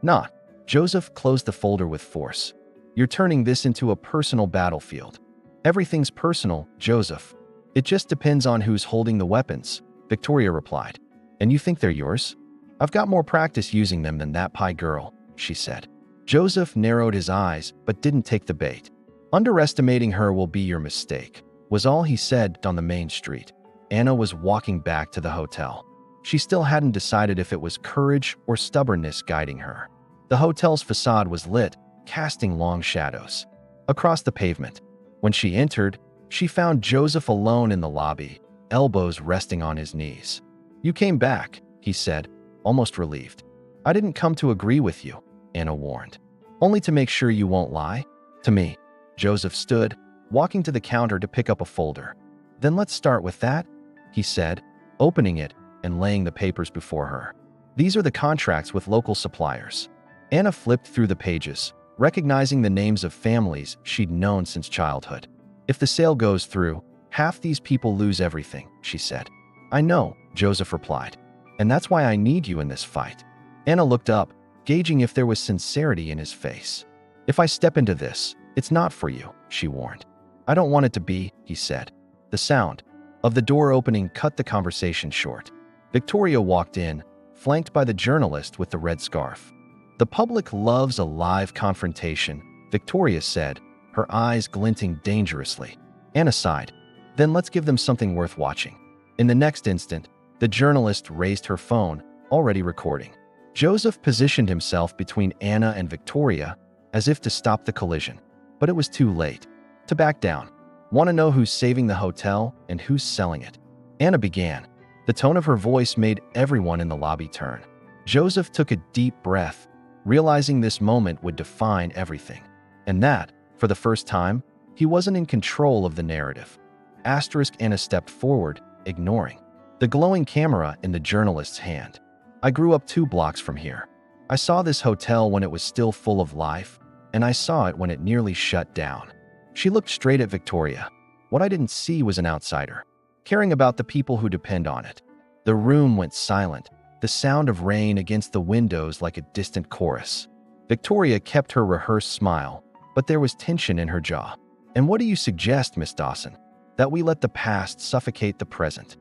Speaker 1: not. Joseph closed the folder with force. You're turning this into a personal battlefield. Everything's personal, Joseph. It just depends on who's holding the weapons, Victoria replied. And you think they're yours? I've got more practice using them than that pie girl, she said. Joseph narrowed his eyes but didn't take the bait. Underestimating her will be your mistake, was all he said on the main street. Anna was walking back to the hotel. She still hadn't decided if it was courage or stubbornness guiding her. The hotel's facade was lit, casting long shadows across the pavement. When she entered, she found Joseph alone in the lobby, elbows resting on his knees. You came back, he said, almost relieved. I didn't come to agree with you, Anna warned. Only to make sure you won't lie to me. Joseph stood, walking to the counter to pick up a folder. Then let's start with that, he said, opening it and laying the papers before her. These are the contracts with local suppliers. Anna flipped through the pages, recognizing the names of families she'd known since childhood. If the sale goes through, half these people lose everything, she said. I know, Joseph replied. And that's why I need you in this fight. Anna looked up, gauging if there was sincerity in his face. If I step into this, it's not for you, she warned. I don't want it to be, he said. The sound of the door opening cut the conversation short. Victoria walked in, flanked by the journalist with the red scarf. The public loves a live confrontation, Victoria said, her eyes glinting dangerously. Anna sighed. Then let's give them something worth watching. In the next instant, the journalist raised her phone, already recording. Joseph positioned himself between Anna and Victoria, as if to stop the collision. But it was too late. To back down. Want to know who's saving the hotel and who's selling it? Anna began. The tone of her voice made everyone in the lobby turn. Joseph took a deep breath, realizing this moment would define everything. And that, for the first time, he wasn't in control of the narrative. Anna stepped forward, ignoring the glowing camera in the journalist's hand. I grew up 2 blocks from here. I saw this hotel when it was still full of life, and I saw it when it nearly shut down. She looked straight at Victoria. What I didn't see was an outsider, caring about the people who depend on it. The room went silent, the sound of rain against the windows like a distant chorus. Victoria kept her rehearsed smile, but there was tension in her jaw. And what do you suggest, Miss Dawson? That we let the past suffocate the present?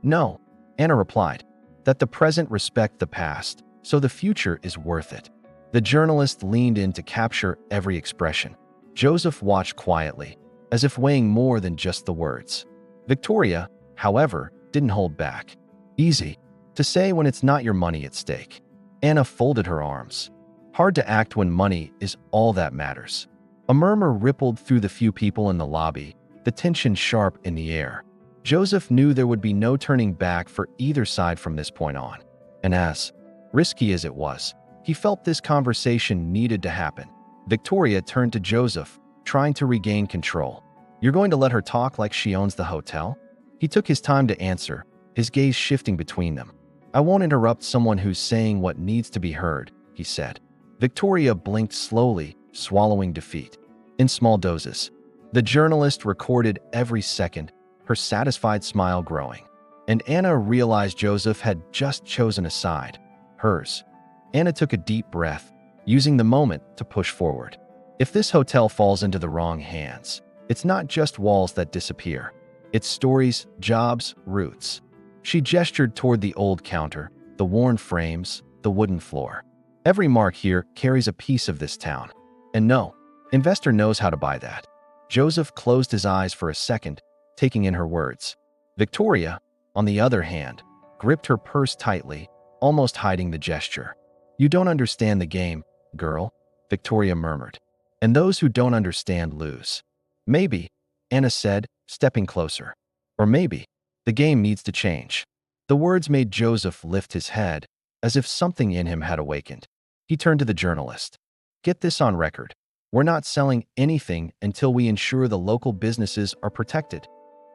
Speaker 1: No, Anna replied. That the present respect the past, so the future is worth it. The journalist leaned in to capture every expression. Joseph watched quietly, as if weighing more than just the words. Victoria, however, didn't hold back. Easy to say when it's not your money at stake. Anna folded her arms. Hard to act when money is all that matters. A murmur rippled through the few people in the lobby, the tension sharp in the air. Joseph knew there would be no turning back for either side from this point on. And as risky as it was, he felt this conversation needed to happen. Victoria turned to Joseph, trying to regain control. "You're going to let her talk like she owns the hotel?" He took his time to answer, his gaze shifting between them. "I won't interrupt someone who's saying what needs to be heard," he said. Victoria blinked slowly, swallowing defeat. In small doses, the journalist recorded every second, her satisfied smile growing. And Anna realized Joseph had just chosen a side, hers. Anna took a deep breath, using the moment to push forward. If this hotel falls into the wrong hands, it's not just walls that disappear. It's stories, jobs, roots. She gestured toward the old counter, the worn frames, the wooden floor. Every mark here carries a piece of this town. And no, investor knows how to buy that. Joseph closed his eyes for a second, taking in her words. Victoria, on the other hand, gripped her purse tightly, almost hiding the gesture. "You don't understand the game, girl," Victoria murmured. "And those who don't understand lose." "Maybe," Anna said, stepping closer. "Or maybe, the game needs to change." The words made Joseph lift his head, as if something in him had awakened. He turned to the journalist. "Get this on record. We're not selling anything until we ensure the local businesses are protected."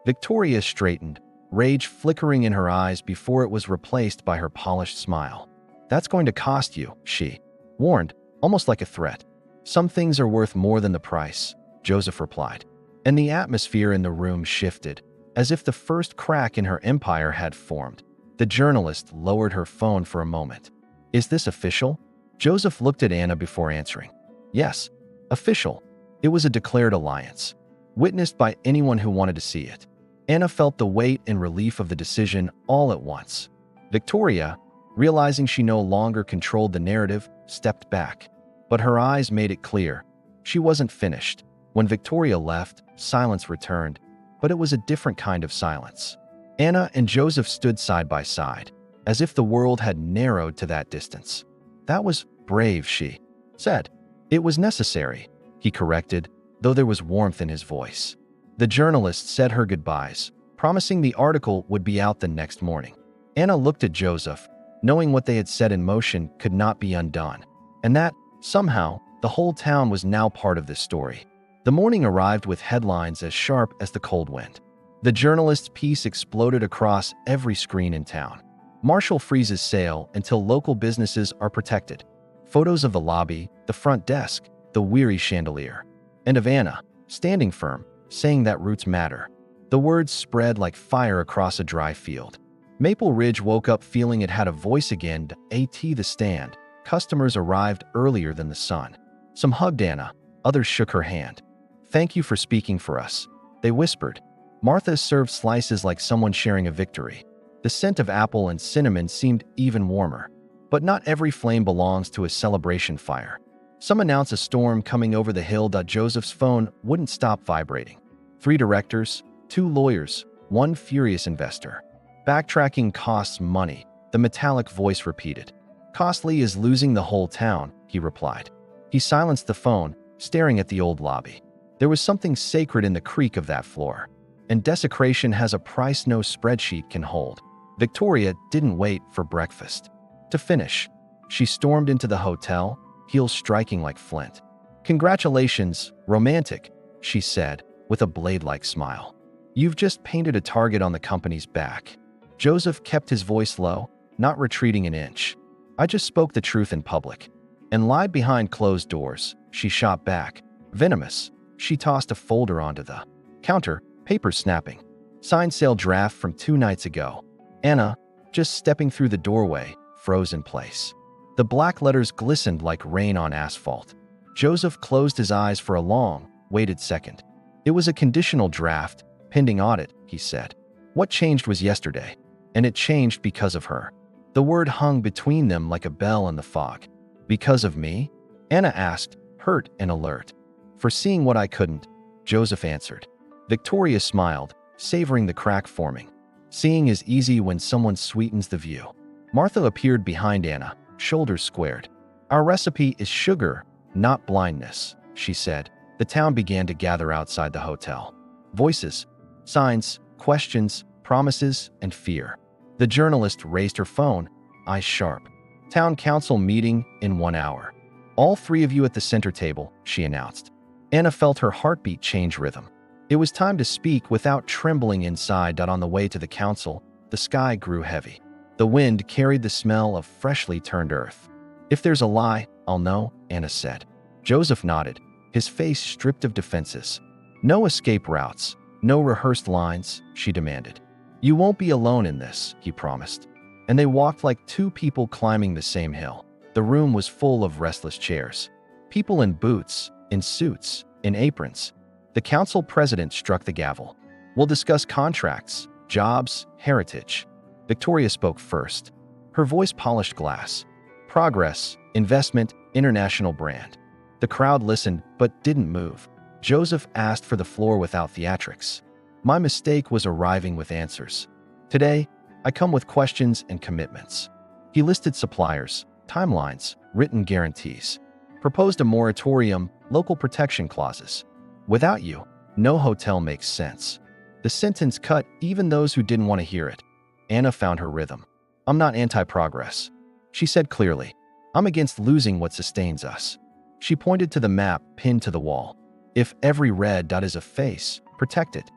Speaker 1: Victoria straightened, rage flickering in her eyes before it was replaced by her polished smile. "That's going to cost you," she warned, almost like a threat. "Some things are worth more than the price," Joseph replied. And the atmosphere in the room shifted, as if the first crack in her empire had formed. The journalist lowered her phone for a moment. "Is this official?" Joseph looked at Anna before answering. "Yes, official." It was a declared alliance, witnessed by anyone who wanted to see it. Anna felt the weight and relief of the decision all at once. Victoria, realizing she no longer controlled the narrative, stepped back. But her eyes made it clear. She wasn't finished. When Victoria left, silence returned, but it was a different kind of silence. Anna and Joseph stood side by side, as if the world had narrowed to that distance. "That was brave," she said. "It was necessary," he corrected, though there was warmth in his voice. The journalist said her goodbyes, promising the article would be out the next morning. Anna looked at Joseph, knowing what they had set in motion could not be undone, and that, somehow, the whole town was now part of this story. The morning arrived with headlines as sharp as the cold wind. The journalist's piece exploded across every screen in town. Marshall freezes sale until local businesses are protected. Photos of the lobby, the front desk, the weary chandelier, and of Anna, standing firm, saying that roots matter. The words spread like fire across a dry field. Maple Ridge woke up feeling it had a voice again. The stand. Customers arrived earlier than the sun. Some hugged Anna, others shook her hand. "Thank you for speaking for us," they whispered. Martha served slices like someone sharing a victory. The scent of apple and cinnamon seemed even warmer. But not every flame belongs to a celebration fire. Some announce a storm coming over the hill. Joseph's phone wouldn't stop vibrating. 3 directors, 2 lawyers, 1 furious investor. "Backtracking costs money," the metallic voice repeated. "Costly is losing the whole town," he replied. He silenced the phone, staring at the old lobby. There was something sacred in the creak of that floor. And desecration has a price no spreadsheet can hold. Victoria didn't wait for breakfast to finish. She stormed into the hotel, heels striking like flint. "Congratulations, romantic," she said, with a blade-like smile. "You've just painted a target on the company's back." Joseph kept his voice low, not retreating an inch. "I just spoke the truth in public and lied behind closed doors," she shot back. Venomous, she tossed a folder onto the counter, paper snapping. "Signed sale draft from 2 nights ago." Anna, just stepping through the doorway, froze in place. The black letters glistened like rain on asphalt. Joseph closed his eyes for a long, waited second. "It was a conditional draft, pending audit," he said. "What changed was yesterday, and it changed because of her." The word hung between them like a bell in the fog. "Because of me?" Anna asked, hurt and alert. "For seeing what I couldn't," Joseph answered. Victoria smiled, savoring the crack forming. Seeing is easy when someone sweetens the view. Martha appeared behind Anna, shoulders squared. Our recipe is sugar, not blindness, she said. The town began to gather outside the hotel. Voices, signs, questions, promises, and fear. The journalist raised her phone, eyes sharp. Town council meeting in 1 hour. All 3 of you at the center table, she announced. Anna felt her heartbeat change rhythm. It was time to speak without trembling inside. On the way to the council, the sky grew heavy. The wind carried the smell of freshly turned earth. If there's a lie, I'll know, Anna said. Joseph nodded, his face stripped of defenses. No escape routes, no rehearsed lines, she demanded. You won't be alone in this, he promised. And they walked like 2 people climbing the same hill. The room was full of restless chairs. People in boots, in suits, in aprons. The council president struck the gavel. We'll discuss contracts, jobs, heritage. Victoria spoke first. Her voice polished glass. Progress, investment, international brand. The crowd listened but didn't move. Joseph asked for the floor without theatrics. My mistake was arriving with answers. Today, I come with questions and commitments. He listed suppliers, timelines, written guarantees. Proposed a moratorium, local protection clauses. Without you, no hotel makes sense. The sentence cut even those who didn't want to hear it. Anna found her rhythm. I'm not anti-progress, she said clearly. I'm against losing what sustains us. She pointed to the map pinned to the wall. If every red dot is a face, protect it.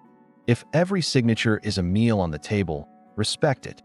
Speaker 1: If every signature is a meal on the table, respect it.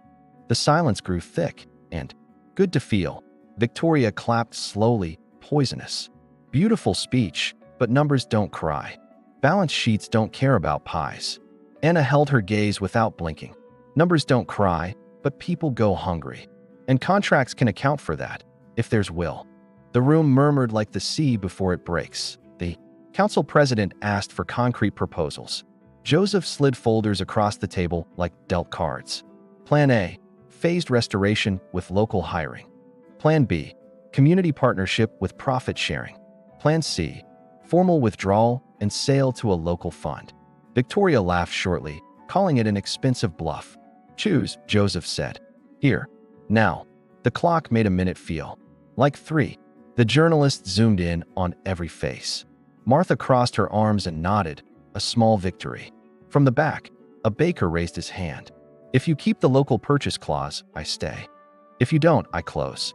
Speaker 1: The silence grew thick and good to feel. Victoria clapped slowly, poisonous. Beautiful speech, but numbers don't cry. Balance sheets don't care about pies. Anna held her gaze without blinking. Numbers don't cry, but people go hungry. And contracts can account for that, if there's will. The room murmured like the sea before it breaks. The council president asked for concrete proposals. Joseph slid folders across the table like dealt cards. Plan A, phased restoration with local hiring. Plan B, community partnership with profit sharing. Plan C, formal withdrawal and sale to a local fund. Victoria laughed shortly, calling it an expensive bluff. Choose, Joseph said. Here, now. The clock made a minute feel like 3. The journalist zoomed in on every face. Martha crossed her arms and nodded, a small victory. From the back, a baker raised his hand. If you keep the local purchase clause, I stay. If you don't, I close.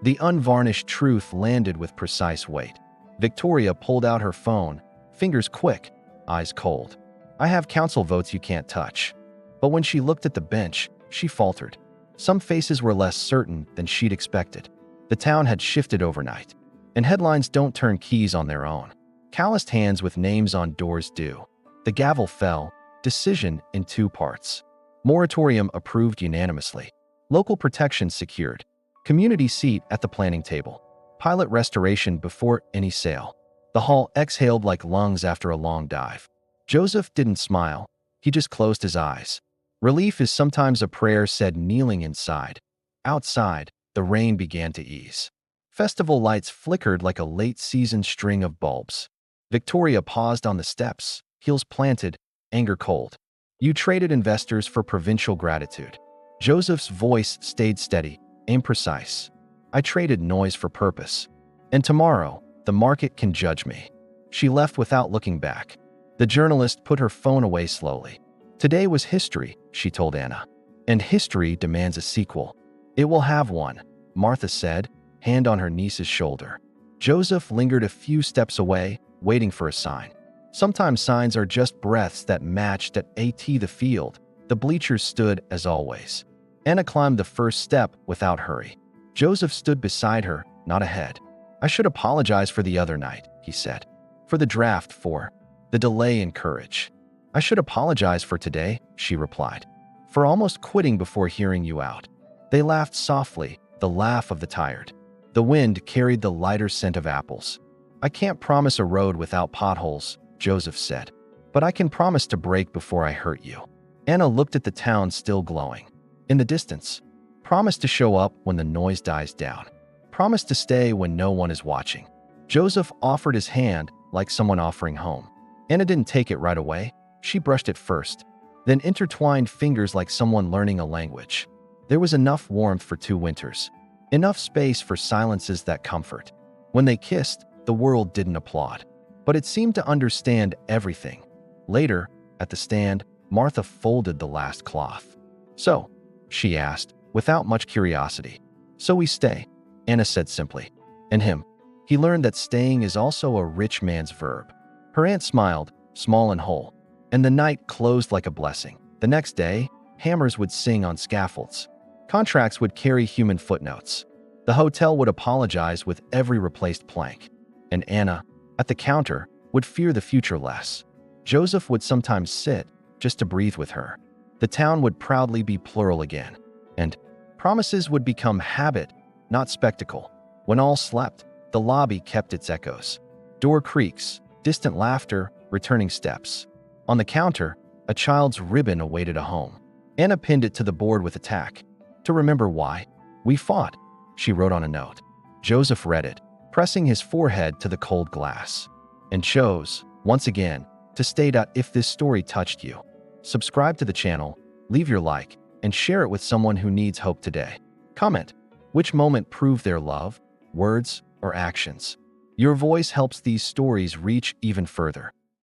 Speaker 1: The unvarnished truth landed with precise weight. Victoria pulled out her phone, fingers quick, eyes cold. I have council votes you can't touch. But when she looked at the bench, she faltered. Some faces were less certain than she'd expected. The town had shifted overnight, and headlines don't turn keys on their own. Calloused hands with names on doors do. The gavel fell, decision in 2 parts. Moratorium approved unanimously. Local protection secured. Community seat at the planning table. Pilot restoration before any sale. The hall exhaled like lungs after a long dive. Joseph didn't smile. He just closed his eyes. Relief is sometimes a prayer said kneeling inside. Outside, the rain began to ease. Festival lights flickered like a late-season string of bulbs. Victoria paused on the steps, heels planted, anger cold. You traded investors for provincial gratitude. Joseph's voice stayed steady, aim precise. I traded noise for purpose. And tomorrow, the market can judge me. She left without looking back. The journalist put her phone away slowly. Today was history, she told Anna. And history demands a sequel. It will have one, Martha said, hand on her niece's shoulder. Joseph lingered a few steps away, waiting for a sign. Sometimes signs are just breaths that matched at the field. The bleachers stood as always. Anna climbed the first step without hurry. Joseph stood beside her, not ahead. I should apologize for the other night, he said. For the draft, for the delay in courage. I should apologize for today, she replied. For almost quitting before hearing you out. They laughed softly, the laugh of the tired. The wind carried the lighter scent of apples. I can't promise a road without potholes, Joseph said. But I can promise to brake before I hurt you. Anna looked at the town still glowing. In the distance. Promise to show up when the noise dies down. Promise to stay when no one is watching. Joseph offered his hand like someone offering home. Anna didn't take it right away. She brushed it first. then intertwined fingers like someone learning a language. There was enough warmth for 2 winters, enough space for silences that comfort. When they kissed, the world didn't applaud, but it seemed to understand everything. Later, at the stand, Martha folded the last cloth. "So," she asked, without much curiosity. "So we stay," Anna said simply. And him. He learned that staying is also a rich man's verb. Her aunt smiled, small and whole, and the night closed like a blessing. The next day, hammers would sing on scaffolds. Contracts would carry human footnotes. The hotel would apologize with every replaced plank. And Anna, at the counter, would fear the future less. Joseph would sometimes sit just to breathe with her. The town would proudly be plural again. And promises would become habit, not spectacle. When all slept, the lobby kept its echoes. Door creaks, distant laughter, returning steps. On the counter, a child's ribbon awaited a home. Anna pinned it to the board with a tack. "To remember why we fought," she wrote on a note. Joseph read it, pressing his forehead to the cold glass, and chose, once again, to state that if this story touched you, subscribe to the channel, leave your like, and share it with someone who needs hope today. Comment, which moment proved their love, words, or actions? Your voice helps these stories reach even further.